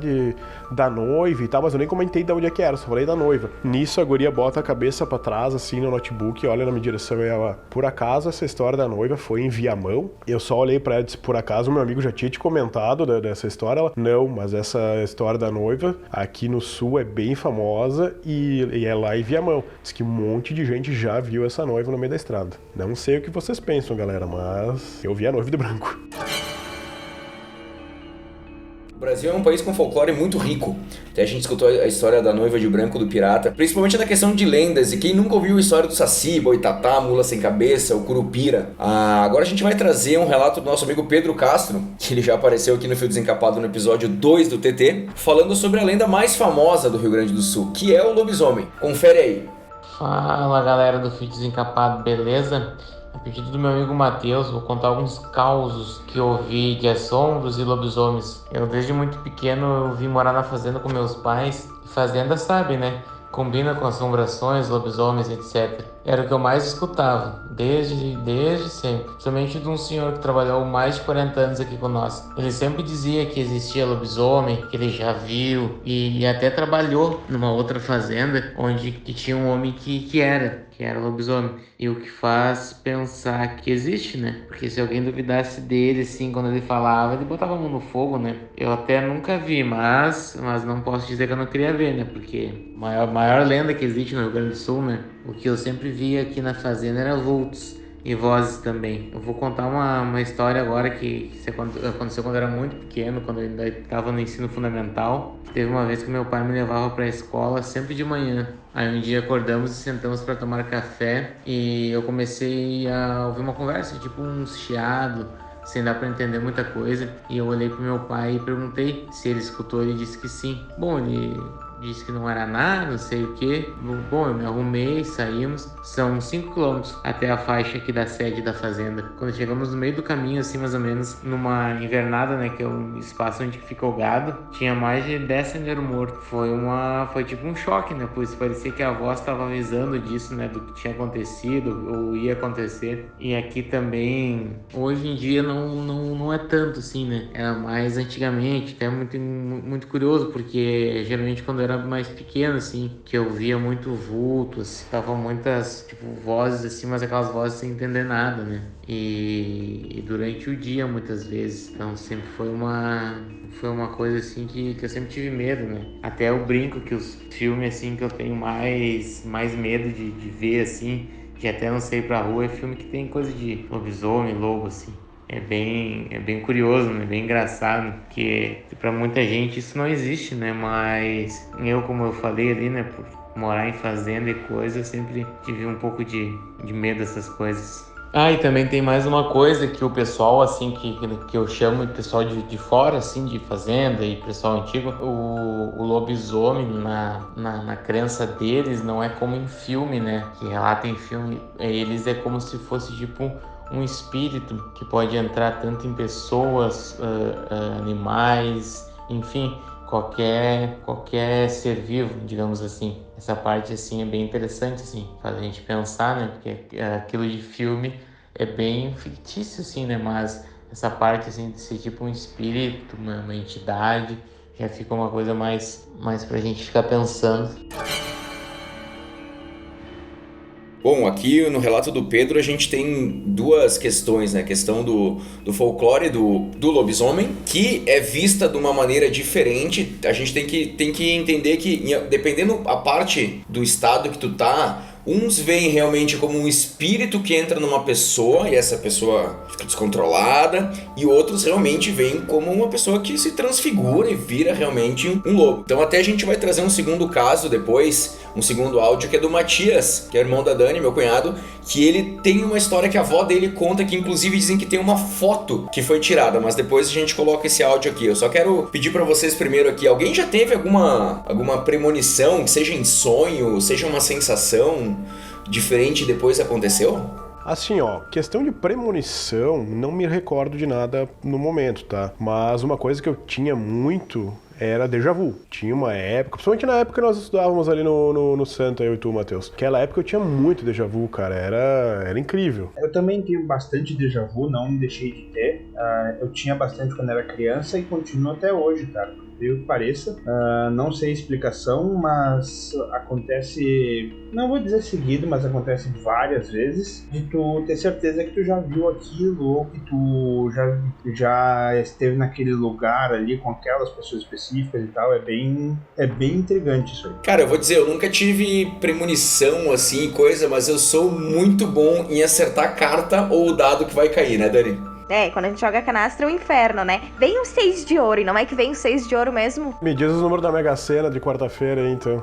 da noiva e tal, mas eu nem comentei de onde é que era, só falei da noiva. Nisso a guria bota a cabeça pra trás, assim, no notebook, olha na minha direção e ela, por acaso essa história da noiva foi em Viamão? Eu só olhei pra ela e disse, por acaso meu amigo já tinha te comentado dessa história? Ela, não, mas essa história da noiva aqui no sul é bem famosa e é lá em Viamão. Diz que um monte de gente já viu essa noiva no meio da estrada. Não sei o que vocês pensam, galera, mas eu vi a noiva de branco. O Brasil é um país com folclore muito rico. Até a gente escutou a história da noiva de branco do pirata, principalmente da questão de lendas. E quem nunca ouviu a história do Saci, Boitatá, Mula Sem Cabeça, o Curupira. Agora a gente vai trazer um relato do nosso amigo Pedro Castro, que ele já apareceu aqui no Fio Desencapado no episódio 2 do TT, falando sobre a lenda mais famosa do Rio Grande do Sul, que é o lobisomem. Confere aí. Fala galera do Fio Desencapado, beleza? A pedido do meu amigo Matheus, vou contar alguns causos que eu ouvi de assombros e lobisomens. Eu desde muito pequeno eu vim morar na fazenda com meus pais. E fazenda sabe, né? Combina com assombrações, lobisomens, etc. Era o que eu mais escutava, desde sempre. Somente de um senhor que trabalhou mais de 40 anos aqui com nós. Ele sempre dizia que existia lobisomem, que ele já viu e até trabalhou numa outra fazenda onde que tinha um homem que era lobisomem. E o que faz pensar que existe, né? Porque se alguém duvidasse dele, assim, quando ele falava, ele botava a mão no fogo, né? Eu até nunca vi, mas não posso dizer que eu não queria ver, né? Porque a maior lenda que existe no Rio Grande do Sul, né? O que eu sempre via aqui na fazenda era vultos e vozes também. Eu vou contar uma história agora que aconteceu quando eu era muito pequeno, quando eu ainda estava no ensino fundamental. Teve uma vez que meu pai me levava para a escola sempre de manhã. Aí um dia acordamos e sentamos para tomar café e eu comecei a ouvir uma conversa, tipo um chiado, sem dar para entender muita coisa. E eu olhei pro meu pai e perguntei se ele escutou, ele disse que sim. Bom, ele disse que não era nada, não sei o que. Bom, eu me arrumei, saímos. São 5 km até a faixa aqui da sede da fazenda. Quando chegamos no meio do caminho, assim, mais ou menos, numa invernada, né, que é um espaço onde fica o gado, tinha mais de 10 sendeiros mortos. Foi tipo um choque, né, pois parecia que a voz estava avisando disso, né, do que tinha acontecido ou ia acontecer. E aqui também, hoje em dia não é tanto assim, né, era mais antigamente. Até muito curioso, porque geralmente quando eu era mais pequeno, assim, que eu via muito vulto, assim, estavam muitas, tipo, vozes, assim, mas aquelas vozes sem entender nada, né? E durante o dia, muitas vezes. Então, sempre foi uma coisa, assim, que eu sempre tive medo, né? Até eu brinco que os filmes, assim, que eu tenho mais medo de ver, assim, de até não sair pra rua, é filme que tem coisa de lobisomem, lobo, assim. É bem curioso, né? Bem engraçado, porque pra muita gente isso não existe, né? Mas como eu falei ali, né? Por morar em fazenda e coisa, eu sempre tive um pouco de medo dessas coisas. Ah, e também tem mais uma coisa que o pessoal, assim, que eu chamo de pessoal de fora, assim, de fazenda e pessoal antigo, o lobisomem na crença deles não é como em filme, né? Que relata em filme, eles é como se fosse tipo um espírito que pode entrar tanto em pessoas, animais, enfim, qualquer ser vivo, digamos assim. Essa parte assim é bem interessante, assim, faz a gente pensar, né? Porque aquilo de filme é bem fictício, assim, né? Mas essa parte assim de ser tipo um espírito, uma entidade, já fica uma coisa mais pra gente ficar pensando. Bom, aqui no relato do Pedro a gente tem duas questões, né? A questão do folclore do lobisomem, que é vista de uma maneira diferente. A gente tem que entender que, dependendo a parte do estado que tu tá, uns veem realmente como um espírito que entra numa pessoa e essa pessoa fica descontrolada, e outros realmente veem como uma pessoa que se transfigura e vira realmente um lobo. Então até a gente vai trazer um segundo caso depois, um segundo áudio, que é do Matias, que é irmão da Dani, meu cunhado, que ele tem uma história que a avó dele conta, que inclusive dizem que tem uma foto que foi tirada, mas depois a gente coloca esse áudio aqui. Eu só quero pedir pra vocês primeiro aqui, alguém já teve alguma premonição, que seja em sonho, seja uma sensação diferente depois aconteceu? Assim, ó, questão de premonição, não me recordo de nada no momento, tá? Mas uma coisa que eu tinha muito era déjà vu. Tinha uma época, principalmente na época que nós estudávamos ali no Santa, eu e tu, Matheus. Aquela época eu tinha muito déjà vu, cara, era incrível. Eu também tenho bastante déjà vu, não deixei de ter. Eu tinha bastante quando era criança e continuo até hoje, cara. Que pareça, não sei a explicação, mas acontece, não vou dizer seguido, mas acontece várias vezes, de tu ter certeza que tu já viu aquilo, ou que tu já esteve naquele lugar ali com aquelas pessoas específicas e tal. É bem intrigante isso aí. Cara, eu vou dizer, eu nunca tive premonição assim, coisa, mas eu sou muito bom em acertar carta ou o dado que vai cair, né, Dani? Quando a gente joga canastra é um inferno, né? Vem um 6 de ouro, e não é que vem um 6 de ouro mesmo? Me diz o número da Mega Sena de quarta-feira aí, então.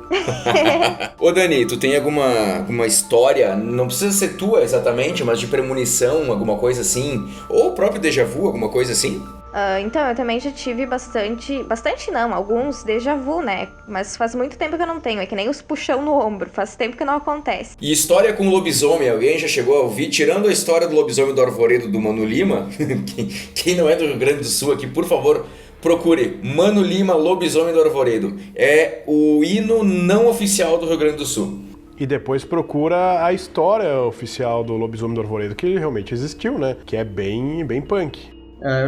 Ô Dani, tu tem alguma história, não precisa ser tua exatamente, mas de premonição, alguma coisa assim? Ou o próprio déjà vu, alguma coisa assim? Então, eu também já tive bastante não, alguns déjà vu, né? Mas faz muito tempo que eu não tenho, é que nem os puxão no ombro, faz tempo que não acontece. E história com lobisomem, alguém já chegou a ouvir? Tirando a história do lobisomem do Arvoredo do Mano Lima, quem não é do Rio Grande do Sul aqui, por favor, procure Mano Lima, lobisomem do Arvoredo. É o hino não oficial do Rio Grande do Sul. E depois procura a história oficial do lobisomem do Arvoredo, que realmente existiu, né? Que é bem punk.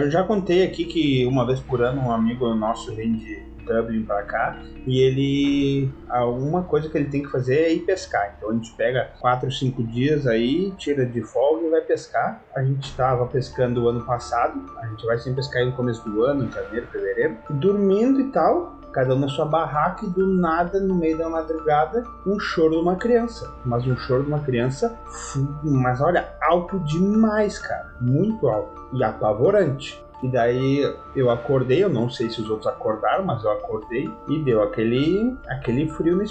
Eu já contei aqui que uma vez por ano um amigo nosso vem de Dublin pra cá e alguma coisa que ele tem que fazer é ir pescar. Então a gente pega 4 ou 5 dias aí, tira de folga e vai pescar. A gente estava pescando o ano passado, a gente vai sempre pescar no começo do ano, em janeiro, fevereiro, dormindo e tal, cada um na sua barraca, e do nada, no meio da madrugada, um choro de uma criança. Mas um choro de uma criança, mas olha, alto demais, cara, muito alto e apavorante. E daí eu acordei, eu não sei se os outros acordaram, mas eu acordei e deu aquele frio na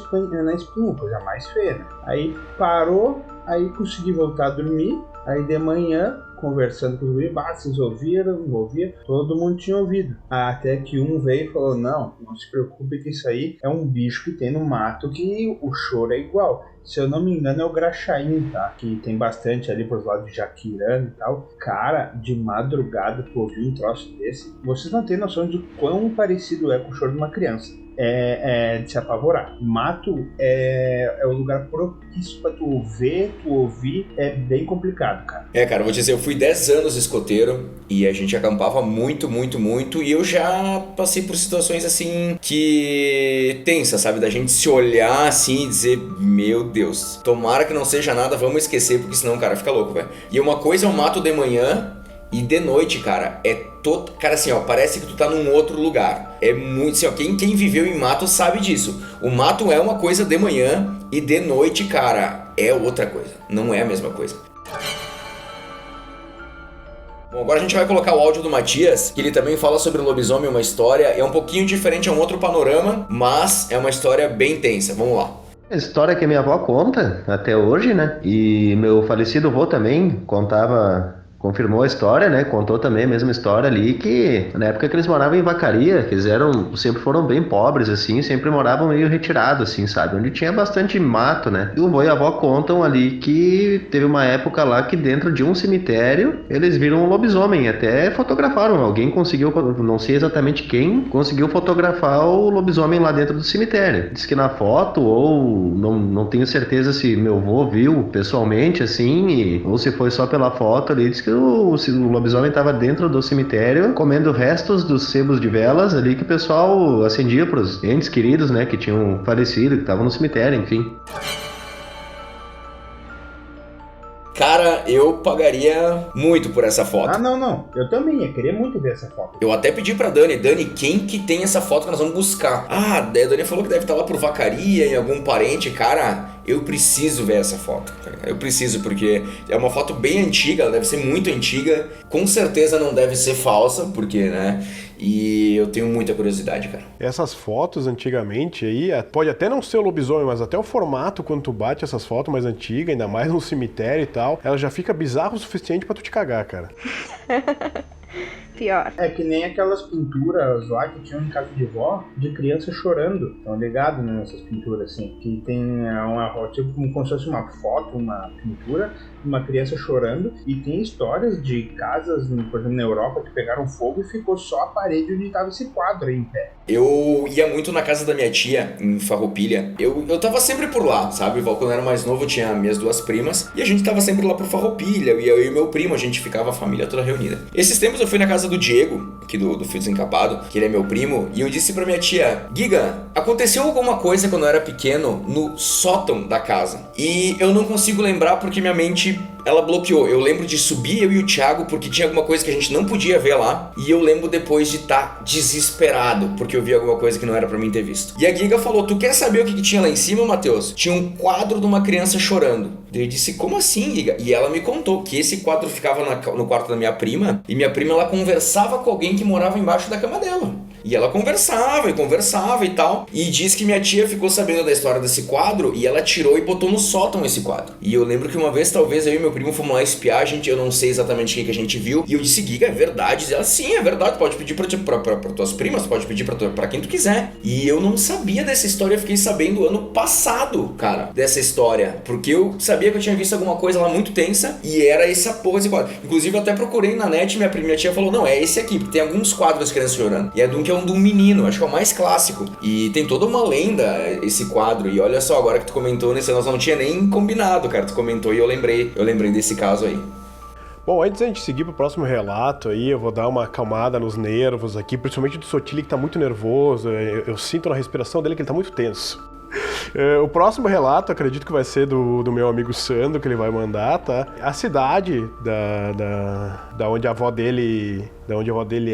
espinha, coisa mais feia, né? Aí parou, aí consegui voltar a dormir, aí de manhã, conversando com os guris, vocês ouviram, não ouviram? Todo mundo tinha ouvido. Até que um veio e falou, não se preocupe que isso aí é um bicho que tem no mato, que o choro é igual. Se eu não me engano é o graxaim, tá? Que tem bastante ali pros lados de Jaquirana e tal. Cara, de madrugada tu ouviu um troço desse, vocês não têm noção de quão parecido é com o choro de uma criança. É de se apavorar. Mato é o lugar propício pra tu ver, tu ouvir, é bem complicado, cara. Cara, vou dizer, eu fui 10 anos escoteiro e a gente acampava muito, e eu já passei por situações assim que tensa, sabe? Da gente se olhar assim e dizer, meu Deus, tomara que não seja nada, vamos esquecer, porque senão o cara fica louco, velho. E uma coisa é o mato de manhã e de noite, cara, cara, assim, ó, parece que tu tá num outro lugar. É muito, assim, ó, quem viveu em mato sabe disso. O mato é uma coisa de manhã e de noite, cara, é outra coisa, não é a mesma coisa. Bom, agora a gente vai colocar o áudio do Matias, que ele também fala sobre o lobisomem, uma história, é um pouquinho diferente, é um outro panorama, mas é uma história bem tensa. Vamos lá. A história que minha avó conta até hoje, né? E meu falecido avô também confirmou a história, né? Contou também a mesma história ali, que na época que eles moravam em Vacaria, que eles sempre foram bem pobres, assim, sempre moravam meio retirados, assim, sabe? Onde tinha bastante mato, né? E o avô e a avó contam ali que teve uma época lá que dentro de um cemitério eles viram um lobisomem, até fotografaram. Alguém conseguiu, não sei exatamente quem, conseguiu fotografar o lobisomem lá dentro do cemitério. Diz que na foto, ou não tenho certeza se meu avô viu pessoalmente, assim, ou se foi só pela foto ali, diz que o lobisomem estava dentro do cemitério comendo restos dos sebos de velas ali que o pessoal acendia para os entes queridos, né, que tinham falecido, que estavam no cemitério, enfim. Cara, eu pagaria muito por essa foto. Ah, não. Eu também ia querer muito ver essa foto. Eu até pedi pra Dani, quem que tem essa foto que nós vamos buscar? Ah, a Dani falou que deve estar lá por Vacaria, em algum parente. Cara, eu preciso ver essa foto. Eu preciso, porque é uma foto bem antiga, ela deve ser muito antiga. Com certeza não deve ser falsa, porque, né? E eu tenho muita curiosidade, cara. Essas fotos antigamente aí, pode até não ser o lobisomem, mas até o formato quando tu bate essas fotos mais antigas, ainda mais no cemitério e tal, ela já fica bizarro o suficiente pra tu te cagar, cara. Pior. É que nem aquelas pinturas lá que tinham em casa de vó, de criança chorando. Estão ligados nessas pinturas, assim. Que tem tipo como se fosse uma foto, uma pintura, uma criança chorando. E tem histórias de casas, por exemplo, na Europa, que pegaram fogo e ficou só a parede onde estava esse quadro aí em pé. Eu ia muito na casa da minha tia, em Farroupilha. Eu tava sempre por lá, sabe? Quando eu era mais novo, eu tinha minhas duas primas. E a gente tava sempre lá por Farroupilha. E eu e meu primo, a gente ficava a família toda reunida. Esses tempos eu fui na casa do Diego, aqui do Fio Desencapado, que ele é meu primo. E eu disse pra minha tia, Giga, aconteceu alguma coisa quando eu era pequeno no sótão da casa. E eu não consigo lembrar porque minha mente, ela bloqueou. Eu lembro de subir eu e o Thiago porque tinha alguma coisa que a gente não podia ver lá. E eu lembro depois de estar desesperado porque eu vi alguma coisa que não era pra mim ter visto. E a Giga falou, tu quer saber o que tinha lá em cima, Matheus? Tinha um quadro de uma criança chorando. Eu disse, como assim, Giga? E ela me contou que esse quadro ficava no quarto da minha prima. E minha prima, ela conversava com alguém que morava embaixo da cama dela. E ela conversava e tal. E diz que minha tia ficou sabendo da história desse quadro e ela tirou e botou no sótão esse quadro. E eu lembro que uma vez, talvez, eu e meu primo fomos lá espiar, eu não sei exatamente o que a gente viu. E eu disse, Giga, é verdade? E ela, sim, é verdade, pode pedir pra tuas primas, pode pedir pra quem tu quiser. E eu não sabia dessa história, eu fiquei sabendo ano passado, cara, dessa história. Porque eu sabia que eu tinha visto alguma coisa lá muito tensa e era essa porra desse quadro. Inclusive, eu até procurei na net, minha tia falou, não, é esse aqui, porque tem alguns quadros das crianças chorando. E é de um menino, acho que é o mais clássico. E tem toda uma lenda esse quadro. E olha só, agora que tu comentou nesse, nós não tinha nem combinado, cara. Tu comentou e eu lembrei desse caso aí. Bom, antes da gente seguir pro próximo relato aí, eu vou dar uma acalmada nos nervos aqui, principalmente do Sotile, que tá muito nervoso. Eu sinto na respiração dele que ele tá muito tenso. O próximo relato, acredito que vai ser do meu amigo Sandro, que ele vai mandar, tá? A cidade da onde a avó dele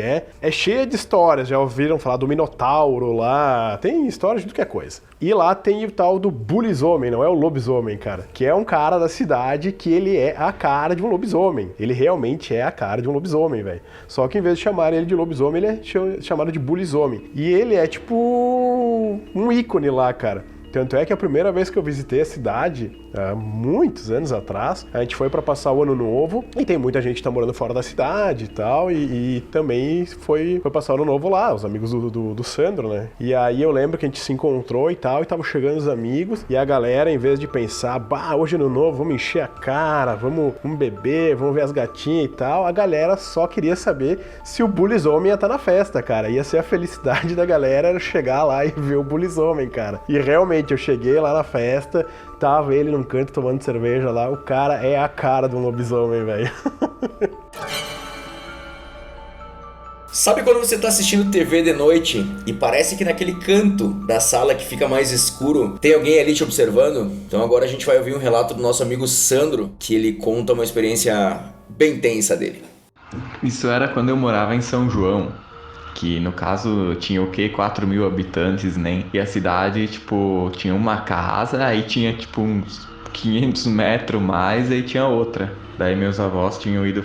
é cheia de histórias. Já ouviram falar do Minotauro lá? Tem histórias de tudo que é coisa. E lá tem o tal do bulisomem, não é o lobisomem, cara. Que é um cara da cidade que ele é a cara de um lobisomem. Ele realmente é a cara de um lobisomem, velho. Só que em vez de chamar ele de lobisomem, ele é chamado de bulisomem. E ele é tipo um ícone lá, cara. Tanto é que a primeira vez que eu visitei a cidade, há muitos anos atrás, a gente foi pra passar o ano novo, e tem muita gente que tá morando fora da cidade e tal, e também foi passar o ano novo lá, os amigos do Sandro, né? E aí eu lembro que a gente se encontrou e tal, e tava chegando os amigos, e a galera, em vez de pensar, hoje é ano novo, vamos encher a cara, vamos beber, vamos ver as gatinhas e tal, a galera só queria saber se o bulisomem ia estar na festa, cara. Ia ser a felicidade da galera chegar lá e ver o bulisomem, cara. E realmente, eu cheguei lá na festa, tava ele num canto tomando cerveja lá, o cara é a cara de um lobisomem, velho. Sabe quando você tá assistindo TV de noite e parece que naquele canto da sala que fica mais escuro tem alguém ali te observando? Então agora a gente vai ouvir um relato do nosso amigo Sandro, que ele conta uma experiência bem tensa dele. Isso era quando eu morava em São João. Que no caso tinha o quê? 4 mil habitantes, né? E a cidade, tipo, tinha uma casa, aí tinha tipo uns 500 metros mais, aí tinha outra. Daí meus avós tinham ido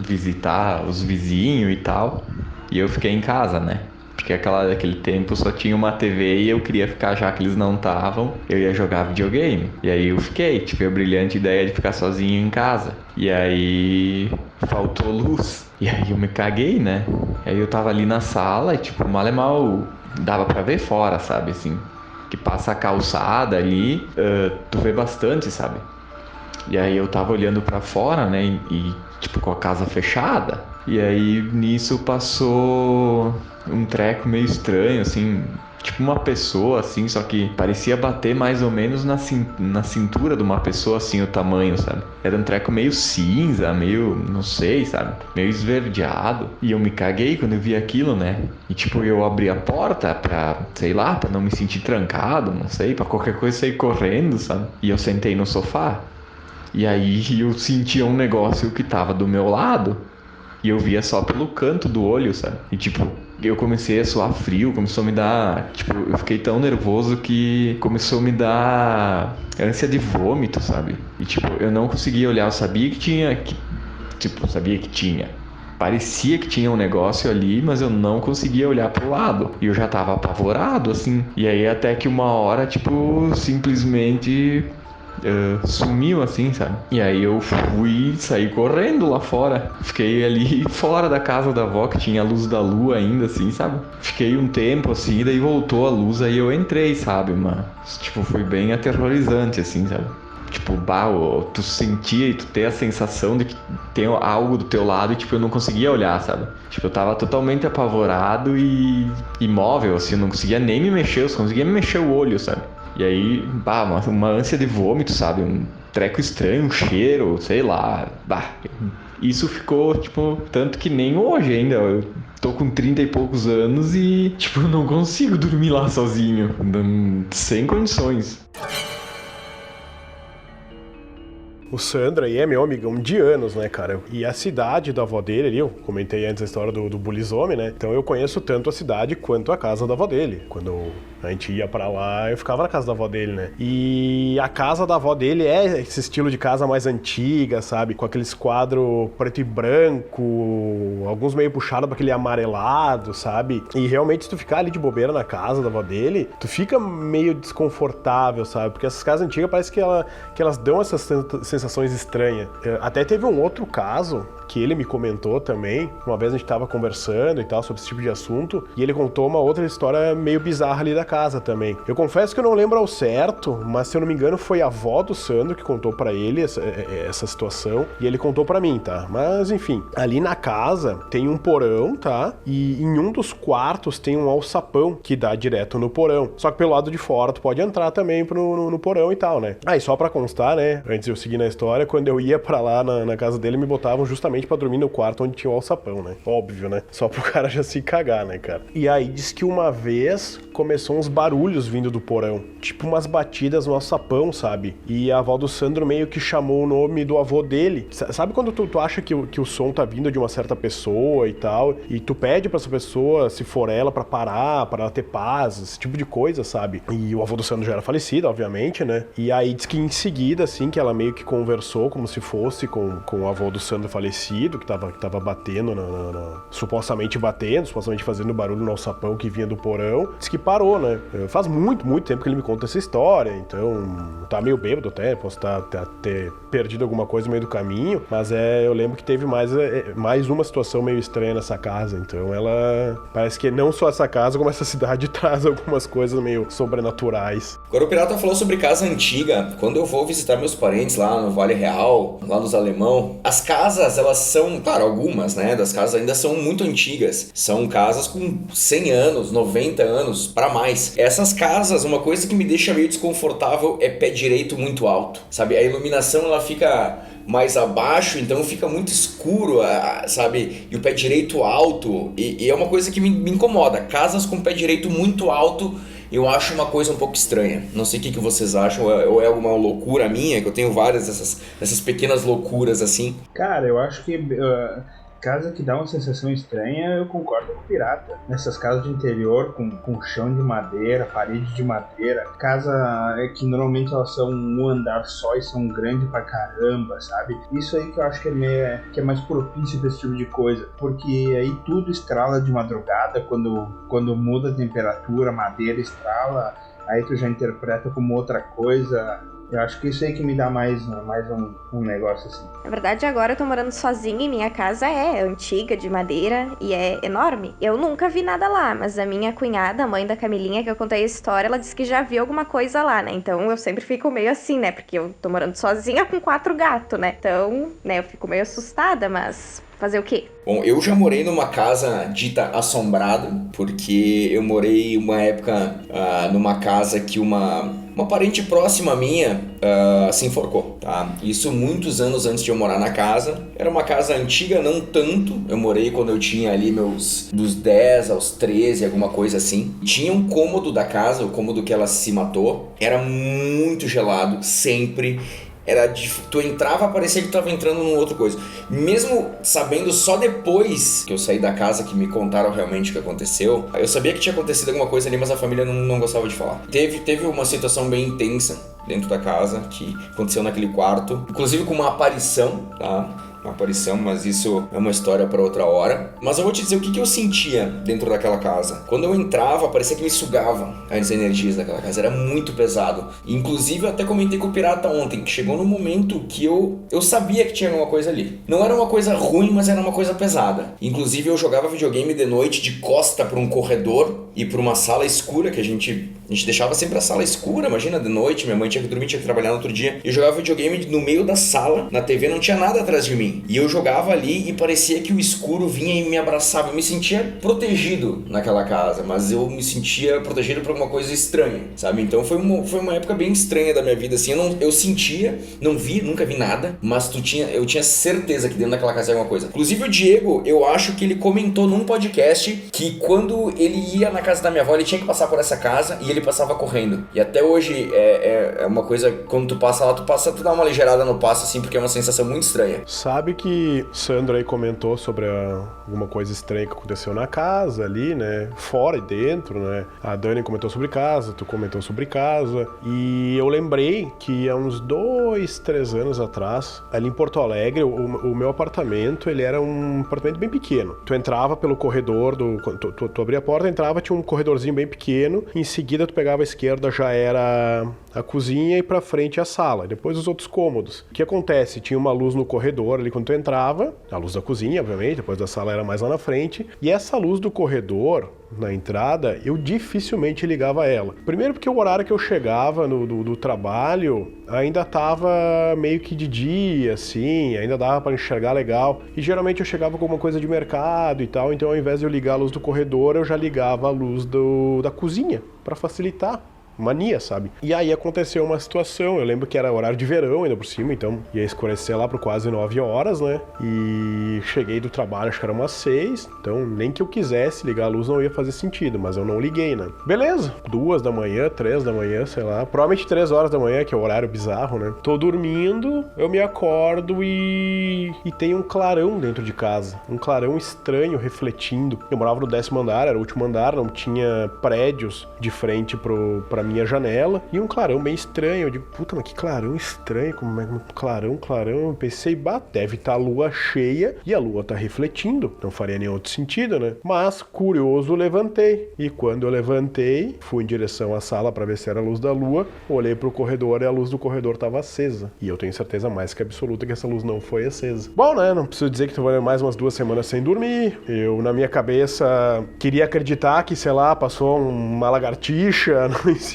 visitar os vizinhos e tal, e eu fiquei em casa, né? Porque aquele tempo só tinha uma TV e eu queria ficar, já que eles não estavam, eu ia jogar videogame. E aí eu fiquei, tive a brilhante ideia de ficar sozinho em casa. E aí faltou luz. E aí eu me caguei, né? Aí eu tava ali na sala e tipo, mal e mal dava pra ver fora, sabe, assim. Que passa a calçada ali, tu vê bastante, sabe? E aí eu tava olhando pra fora, né, e tipo, com a casa fechada. E aí nisso passou um treco meio estranho, assim, tipo uma pessoa, assim, só que parecia bater mais ou menos na cintura de uma pessoa, assim, o tamanho, sabe? Era um treco meio cinza, meio, não sei, sabe? Meio esverdeado. E eu me caguei quando eu vi aquilo, né? E tipo, eu abri a porta pra, sei lá, pra não me sentir trancado, não sei, pra qualquer coisa sair correndo, sabe? E eu sentei no sofá. E aí eu sentia um negócio que tava do meu lado e eu via só pelo canto do olho, sabe? E tipo, eu comecei a suar frio, começou a me dar... Tipo, eu fiquei tão nervoso que começou a me dar ânsia de vômito, sabe? E tipo, eu não conseguia olhar, eu sabia que tinha... sabia que tinha. Parecia que tinha um negócio ali, mas eu não conseguia olhar pro lado. E eu já tava apavorado, assim. E aí até que uma hora, tipo, simplesmente... sumiu assim, sabe? E aí eu saí correndo lá fora. Fiquei ali fora da casa da avó, que tinha a luz da lua ainda, assim, sabe? Fiquei um tempo assim, daí voltou a luz, aí eu entrei, sabe? Mas, tipo, foi bem aterrorizante, assim, sabe? Tipo, tu sentia e tu tem a sensação de que tem algo do teu lado e, tipo, eu não conseguia olhar, sabe? Tipo, eu tava totalmente apavorado e imóvel, assim, eu não conseguia nem me mexer, eu só conseguia me mexer o olho, sabe? E aí, uma ânsia de vômito, sabe? Um treco estranho, um cheiro, sei lá. Isso ficou, tipo, tanto que nem hoje ainda. Eu tô com 30 e poucos anos e, tipo, não consigo dormir lá sozinho. Sem condições. O Sandro aí é meu amigão de anos, né, cara? E a cidade da avó dele ali, eu comentei antes a história do bulisome, né? Então eu conheço tanto a cidade quanto a casa da avó dele. Quando a gente ia pra lá, eu ficava na casa da avó dele, né? E a casa da avó dele é esse estilo de casa mais antiga, sabe? Com aqueles quadros preto e branco, alguns meio puxados pra aquele amarelado, sabe? E realmente, se tu ficar ali de bobeira na casa da avó dele, tu fica meio desconfortável, sabe? Porque essas casas antigas parece que elas dão essas sensações estranhas. Até teve um outro caso que ele me comentou também. Uma vez a gente tava conversando e tal sobre esse tipo de assunto, e ele contou uma outra história meio bizarra ali da casa também. Eu confesso que eu não lembro ao certo, mas se eu não me engano foi a avó do Sandro que contou pra ele essa situação, e ele contou pra mim, tá? Mas enfim, ali na casa tem um porão, tá? E em um dos quartos tem um alçapão que dá direto no porão. Só que pelo lado de fora tu pode entrar também no porão e tal, né? E só pra constar, né? Antes de eu seguir na história, quando eu ia pra lá na casa dele, me botavam justamente pra dormir no quarto onde tinha o alçapão, né? Óbvio, né? Só pro cara já se cagar, né, cara? E aí diz que uma vez começou uns barulhos vindo do porão, tipo umas batidas no alçapão, sabe? E a avó do Sandro meio que chamou o nome do avô dele. Sabe quando tu acha que o som tá vindo de uma certa pessoa e tal, e tu pede pra essa pessoa, se for ela, pra parar, pra ela ter paz, esse tipo de coisa, sabe? E o avô do Sandro já era falecido, obviamente, né? E aí diz que em seguida, assim, que ela meio que conversou como se fosse com o avô do Sandro falecido, que tava batendo, supostamente fazendo barulho no alçapão que vinha do porão. Diz que parou, né? Faz muito, muito tempo que ele me conta essa história, então tá meio bêbado até, posso ter perdido alguma coisa no meio do caminho, mas eu lembro que teve mais uma situação meio estranha nessa casa, então ela parece que não só essa casa, como essa cidade traz algumas coisas meio sobrenaturais. Agora o Pirata falou sobre casa antiga. Quando eu vou visitar meus parentes lá no Vale Real, lá nos Alemão, as casas, elas são, claro, algumas, né, das casas ainda são muito antigas. São casas com 100 anos, 90 anos, pra mais. Essas casas, uma coisa que me deixa meio desconfortável é pé direito muito alto, sabe? A iluminação, ela fica mais abaixo, então fica muito escuro, sabe? E o pé direito alto, e é uma coisa que me incomoda. Casas com pé direito muito alto, eu acho uma coisa um pouco estranha. Não sei o que vocês acham, ou é alguma loucura minha, que eu tenho várias dessas pequenas loucuras assim. Cara, eu acho que Casa que dá uma sensação estranha, eu concordo com o Pirata. Nessas casas de interior, com chão de madeira, parede de madeira, casa que normalmente elas são um andar só e são grandes pra caramba, sabe? Isso aí que eu acho que é mais propício pra esse tipo de coisa, porque aí tudo estrala de madrugada, quando muda a temperatura, a madeira estrala, aí tu já interpreta como outra coisa. Eu acho que isso aí que me dá mais um negócio assim. Na verdade, agora eu tô morando sozinha e minha casa é antiga, de madeira, e é enorme. Eu nunca vi nada lá, mas a minha cunhada, a mãe da Camilinha, que eu contei a história, ela disse que já viu alguma coisa lá, né? Então eu sempre fico meio assim, né? Porque eu tô morando sozinha com 4 gatos, né? Então, né, eu fico meio assustada, mas fazer o quê? Bom, eu já morei numa casa dita assombrada, porque eu morei uma época numa casa que uma parente próxima minha se enforcou, tá? Isso muitos anos antes de eu morar na casa. Era uma casa antiga, não tanto. Eu morei quando eu tinha ali dos 10 aos 13, alguma coisa assim. Tinha um cômodo da casa, o cômodo que ela se matou. Era muito gelado, sempre. Tu entrava, parecia que tu tava entrando num outro coisa. Mesmo sabendo só depois que eu saí da casa, que me contaram realmente o que aconteceu, eu sabia que tinha acontecido alguma coisa ali, mas a família não gostava de falar. Teve uma situação bem intensa dentro da casa, que aconteceu naquele quarto, inclusive com uma aparição, tá? Uma aparição, mas isso é uma história para outra hora. Mas eu vou te dizer o que eu sentia dentro daquela casa. Quando eu entrava, parecia que me sugava as energias daquela casa. Era muito pesado. Inclusive, eu até comentei com o Pirata ontem, que chegou num momento que eu sabia que tinha alguma coisa ali. Não era uma coisa ruim, mas era uma coisa pesada. Inclusive, eu jogava videogame de noite de costa para um corredor e para uma sala escura, que a gente deixava sempre a sala escura, imagina, de noite, minha mãe tinha que dormir, tinha que trabalhar no outro dia. Eu jogava videogame no meio da sala, na TV não tinha nada atrás de mim. E eu jogava ali e parecia que o escuro vinha e me abraçava. Eu me sentia protegido naquela casa, mas eu me sentia protegido por alguma coisa estranha, sabe? Então foi uma época bem estranha da minha vida, assim. Eu sentia, nunca vi nada, mas eu tinha certeza que dentro daquela casa era alguma coisa. Inclusive o Diego, eu acho que ele comentou num podcast que quando ele ia na casa da minha avó, ele tinha que passar por essa casa e ele passava correndo. E até hoje é uma coisa, quando tu passa lá, tu dá uma ligeirada no passo, assim, porque é uma sensação muito estranha. Sabe que Sandra aí comentou sobre alguma coisa estranha que aconteceu na casa ali, né? Fora e dentro, né? A Dani comentou sobre casa, tu comentou sobre casa. E eu lembrei que há uns 2, 3 anos atrás, ali em Porto Alegre, o meu apartamento, ele era um apartamento bem pequeno. Tu entrava pelo corredor, tu abria a porta, entrava, tinha um corredorzinho bem pequeno. Em seguida, tu pegava a esquerda, já era a cozinha e pra frente a sala. Depois os outros cômodos. O que acontece? Tinha uma luz no corredor ali quando tu entrava, a luz da cozinha, obviamente, depois da sala era mais lá na frente. E essa luz do corredor, na entrada, eu dificilmente ligava ela. Primeiro porque o horário que eu chegava do trabalho ainda tava meio que de dia, assim, ainda dava para enxergar legal. E geralmente eu chegava com alguma coisa de mercado e tal, então ao invés de eu ligar a luz do corredor, eu já ligava a luz da cozinha, para facilitar. Mania, sabe? E aí aconteceu uma situação, eu lembro que era horário de verão ainda por cima, então ia escurecer lá por quase 9 horas, né? E cheguei do trabalho, acho que era umas 6, então nem que eu quisesse ligar a luz não ia fazer sentido, mas eu não liguei, né? Beleza, 2 da manhã, 3 da manhã, sei lá, provavelmente 3 horas da manhã, que é o horário bizarro, né? Tô dormindo, eu me acordo e tem um clarão dentro de casa, um clarão estranho refletindo. Eu morava no 10º andar, era o último andar, não tinha prédios de frente pra minha janela, e um clarão bem estranho. Eu digo, puta, mas que clarão estranho, como é que clarão? Eu pensei, deve estar a lua cheia e a lua tá refletindo, não faria nenhum outro sentido, né? Mas, curioso, levantei, e quando eu levantei, fui em direção à sala para ver se era a luz da lua, olhei pro corredor e a luz do corredor tava acesa, e eu tenho certeza mais que absoluta que essa luz não foi acesa. Bom, né, não preciso dizer que tu vai mais umas 2 semanas sem dormir. Eu, na minha cabeça, queria acreditar que, sei lá, passou uma lagartixa em cima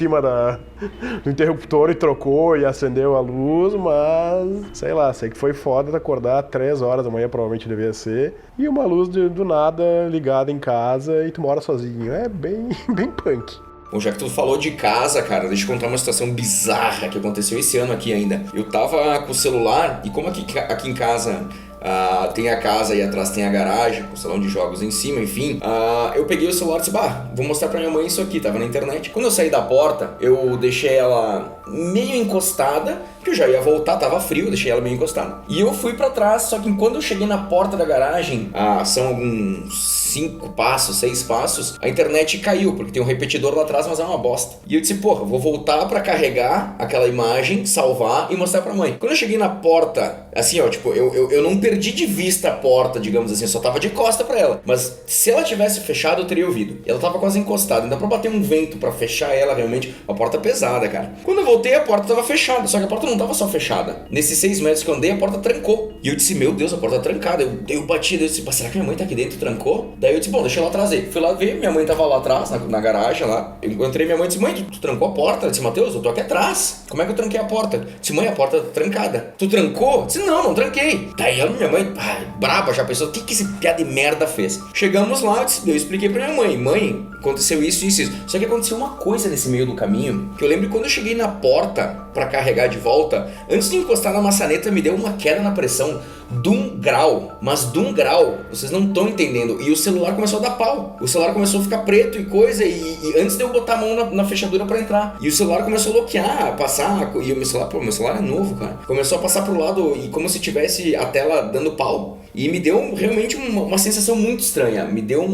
do interruptor e trocou e acendeu a luz, mas sei lá, sei que foi foda de acordar 3 horas da manhã, provavelmente devia ser, e uma luz do nada ligada em casa e tu mora sozinho. É bem punk. Bom, já que tu falou de casa, cara, deixa eu contar uma situação bizarra que aconteceu esse ano aqui ainda. Eu tava com o celular e como aqui em casa tem a casa e atrás tem a garagem, com o salão de jogos em cima, enfim. Eu peguei o celular e disse, vou mostrar pra minha mãe isso aqui, tava na internet. Quando eu saí da porta, eu deixei ela meio encostada, que eu já ia voltar, tava frio, deixei ela meio encostada. E eu fui pra trás, só que quando eu cheguei na porta da garagem, são alguns 5 passos, 6 passos, a internet caiu, porque tem um repetidor lá atrás, mas é uma bosta. E eu disse, porra, vou voltar pra carregar aquela imagem, salvar e mostrar pra mãe. Quando eu cheguei na porta, assim, ó, tipo, eu não perdi de vista a porta, digamos assim, eu só tava de costa pra ela. Mas se ela tivesse fechado, eu teria ouvido. E ela tava quase encostada, ainda pra bater um vento pra fechar ela, realmente, uma porta pesada, cara. Quando eu voltei, a porta tava fechada, só que a porta não tava só fechada. Nesses 6 metros que eu andei, a porta trancou. E eu disse, meu Deus, a porta tá trancada. Eu bati, eu disse, será que minha mãe tá aqui dentro e trancou? Daí eu disse, bom, deixa ela trazer. Fui lá ver, minha mãe tava lá atrás, na garagem lá. Eu encontrei minha mãe e disse, mãe, tu trancou a porta? Eu disse, Matheus, eu tô aqui atrás. Como é que eu tranquei a porta? Eu disse, mãe, a porta tá trancada. Tu trancou? Eu disse, não tranquei. Daí minha mãe, braba, já pensou, o que esse piada de merda fez? Chegamos lá, eu expliquei pra minha mãe, aconteceu isso. Só que aconteceu uma coisa nesse meio do caminho, que eu lembro que quando eu cheguei na porta pra carregar de volta, antes de encostar na maçaneta, me deu uma queda na pressão de 1 grau, mas de 1 grau, vocês não estão entendendo, e o celular começou a dar pau, o celular começou a ficar preto e coisa, e antes de eu botar a mão na fechadura pra entrar, e o celular começou a bloquear, passar, e o meu celular é novo, cara, começou a passar pro lado, e como se tivesse a tela dando pau, e me deu realmente uma sensação muito estranha, me deu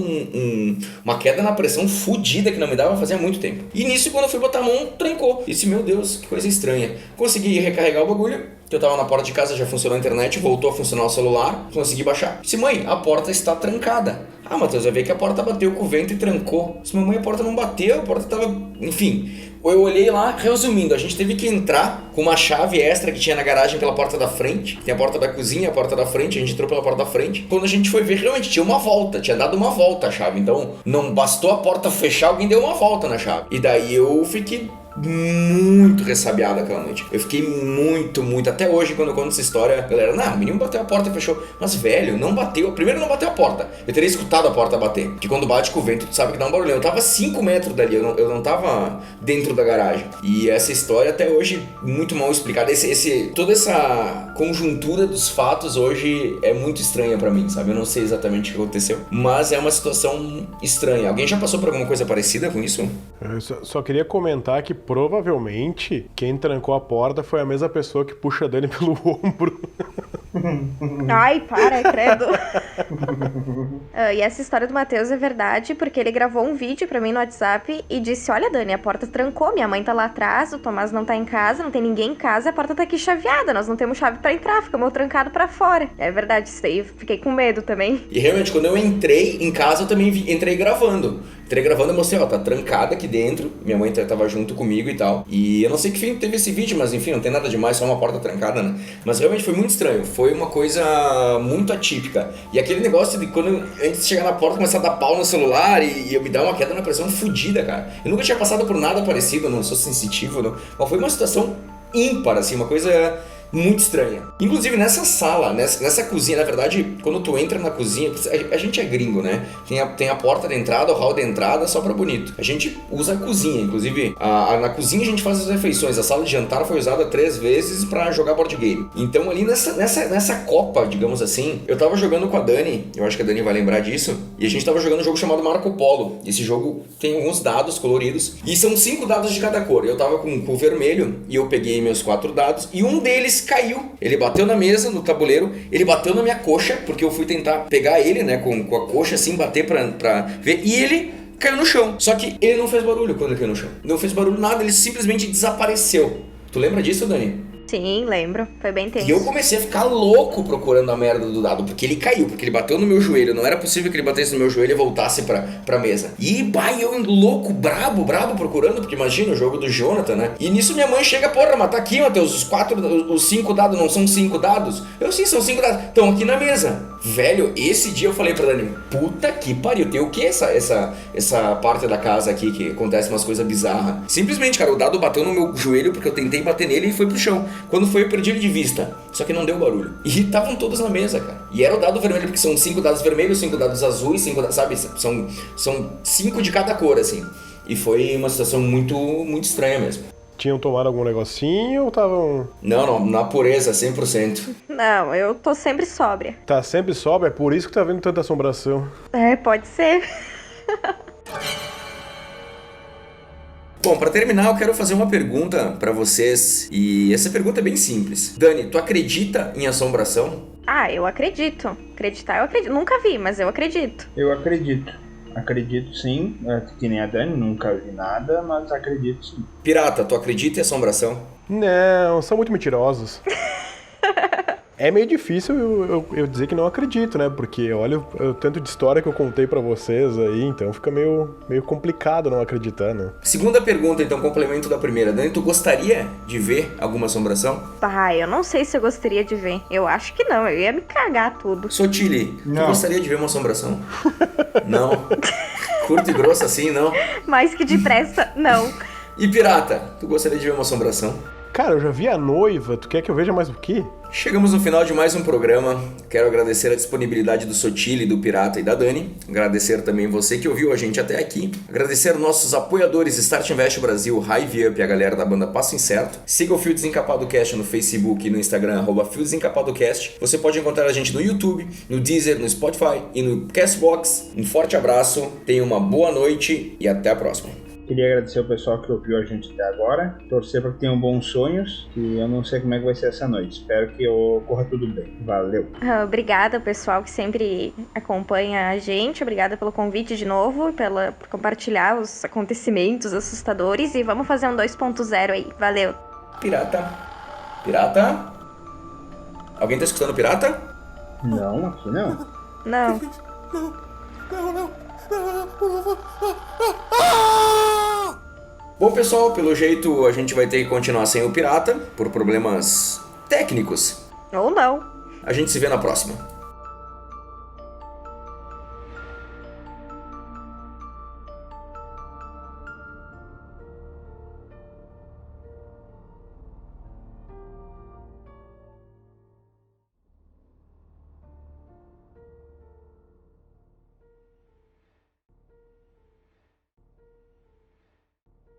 uma queda na pressão fodida que não me dava fazia muito tempo, e nisso quando eu fui botar a mão, trancou, e disse, meu Deus, que coisa estranha, consegui recarregar o bagulho, que eu tava na porta de casa, já funcionou a internet, voltou a funcionar o celular, consegui baixar. Disse, mãe, a porta está trancada. Matheus, vai ver que a porta bateu com o vento e trancou. Disse, mamãe, a porta não bateu, a porta tava... Enfim, eu olhei lá, resumindo, a gente teve que entrar com uma chave extra que tinha na garagem pela porta da frente. Tem a porta da cozinha, a porta da frente, a gente entrou pela porta da frente. Quando a gente foi ver, realmente tinha uma volta, tinha dado uma volta a chave. Então, não bastou a porta fechar, alguém deu uma volta na chave. E daí eu fiquei muito ressabiado aquela noite. Eu fiquei muito, até hoje quando eu conto essa história, a galera, o menino bateu a porta e fechou. Mas velho, não bateu, primeiro não bateu a porta. Eu teria escutado a porta bater, porque quando bate com o vento tu sabe que dá um barulho. Eu tava 5 metros dali, eu não tava dentro da garagem. E essa história até hoje muito mal explicada. Toda essa conjuntura dos fatos hoje é muito estranha pra mim, sabe? Eu não sei exatamente o que aconteceu, mas é uma situação estranha. Alguém já passou por alguma coisa parecida com isso? Eu só queria comentar que provavelmente quem trancou a porta foi a mesma pessoa que puxa a Dani pelo ombro. Ai, para, credo. E essa história do Matheus é verdade, porque ele gravou um vídeo pra mim no WhatsApp e disse, olha, Dani, a porta trancou, minha mãe tá lá atrás, o Tomás não tá em casa, não tem ninguém em casa, a porta tá aqui chaveada, nós não temos chave pra entrar, ficamos trancado pra fora. É verdade, isso aí, fiquei com medo também. E realmente, quando eu entrei em casa, eu também entrei gravando. E mostrei, tá trancada aqui dentro, minha mãe tava junto comigo e tal. E eu não sei que fim teve esse vídeo, mas enfim, não tem nada demais, só uma porta trancada, né? Mas realmente foi muito estranho, foi uma coisa muito atípica. E aquele negócio de quando, antes de chegar na porta, começar a dar pau no celular e eu me dar uma queda na pressão fodida, cara. Eu nunca tinha passado por nada parecido, não sou sensitivo, não. Mas foi uma situação ímpar, assim, uma coisa muito estranha. Inclusive nessa sala, nessa cozinha, na verdade, quando tu entra na cozinha, a gente é gringo, né? Tem a porta de entrada, o hall de entrada, só pra bonito. A gente usa a cozinha, inclusive na cozinha a gente faz as refeições. A sala de jantar foi usada 3 vezes pra jogar board game. Então ali nessa copa, digamos assim, eu tava jogando com a Dani, eu acho que a Dani vai lembrar disso, e a gente tava jogando um jogo chamado Marco Polo. Esse jogo tem alguns dados coloridos, e são 5 dados de cada cor. Eu tava com o vermelho, e eu peguei meus 4 dados, e um deles caiu. Ele bateu na mesa, no tabuleiro, ele bateu na minha coxa, porque eu fui tentar pegar ele, né, com a coxa assim, bater pra ver, e ele caiu no chão. Só que ele não fez barulho quando ele caiu no chão. Não fez barulho nada, ele simplesmente desapareceu. Tu lembra disso, Dani? Sim, lembro. Foi bem tenso. E eu comecei a ficar louco procurando a merda do dado, porque ele caiu, porque ele bateu no meu joelho. Não era possível que ele batesse no meu joelho e voltasse pra mesa. E, eu louco, brabo procurando, porque imagina o jogo do Jonathan, né? E nisso minha mãe chega, porra, mas tá aqui, Matheus, os 5 dados, não são 5 dados? Eu, sim, são 5 dados. Estão aqui na mesa. Velho, esse dia eu falei pra Dani, puta que pariu, tem o que essa parte da casa aqui que acontece umas coisas bizarras? Simplesmente, cara, o dado bateu no meu joelho porque eu tentei bater nele e foi pro chão. Quando foi, eu perdi ele de vista. Só que não deu barulho. E estavam todos na mesa, cara. E era o dado vermelho, porque são 5 dados vermelhos, 5 dados azuis, 5 dados, sabe? São 5 de cada cor, assim. E foi uma situação muito, muito estranha mesmo. Tinham tomado algum negocinho ou estavam... Não, na pureza, 100%. Não, eu tô sempre sóbria. Tá sempre sobra, é por isso que tá vendo tanta assombração. É, pode ser. Bom, pra terminar, eu quero fazer uma pergunta pra vocês. E essa pergunta é bem simples. Dani, tu acredita em assombração? Ah, eu acredito. Acreditar, eu acredito. Nunca vi, mas eu acredito. Eu acredito. Acredito sim, que nem a Dani, nunca vi nada, mas acredito sim. Pirata, tu acredita em assombração? Não, são muito mentirosos. É meio difícil eu dizer que não acredito, né? Porque olha o tanto de história que eu contei pra vocês aí, então fica meio complicado não acreditar, né? Segunda pergunta, então, complemento da primeira. Dani, tu gostaria de ver alguma assombração? Ah, eu não sei se eu gostaria de ver. Eu acho que não, eu ia me cagar tudo. Sotile, tu Não. gostaria de ver uma assombração? Não. Curto e grosso assim, não. Mais que depressa, não. E Pirata, tu gostaria de ver uma assombração? Cara, eu já vi a noiva, tu quer que eu veja mais o quê? Chegamos no final de mais um programa. Quero agradecer a disponibilidade do Sotile, do Pirata e da Dani. Agradecer também você que ouviu a gente até aqui. Agradecer nossos apoiadores Start Invest Brasil, Hive Up e a galera da banda Passo Incerto. Siga o Fio Desencapado Cast no Facebook e no Instagram, @Fio Desencapado Cast. Você pode encontrar a gente no YouTube, no Deezer, no Spotify e no Castbox. Um forte abraço, tenha uma boa noite e até a próxima. Queria agradecer o pessoal que ouviu a gente até agora. Torcer para que tenham bons sonhos. E eu não sei como é que vai ser essa noite. Espero que ocorra tudo bem. Valeu. Obrigada, pessoal, que sempre acompanha a gente. Obrigada pelo convite de novo, por compartilhar os acontecimentos assustadores. E vamos fazer um 2.0 aí. Valeu. Pirata? Pirata? Alguém tá escutando Pirata? Não, aqui não. Não. Bom, pessoal, pelo jeito a gente vai ter que continuar sem o Pirata, por problemas técnicos. Ou não. A gente se vê na próxima.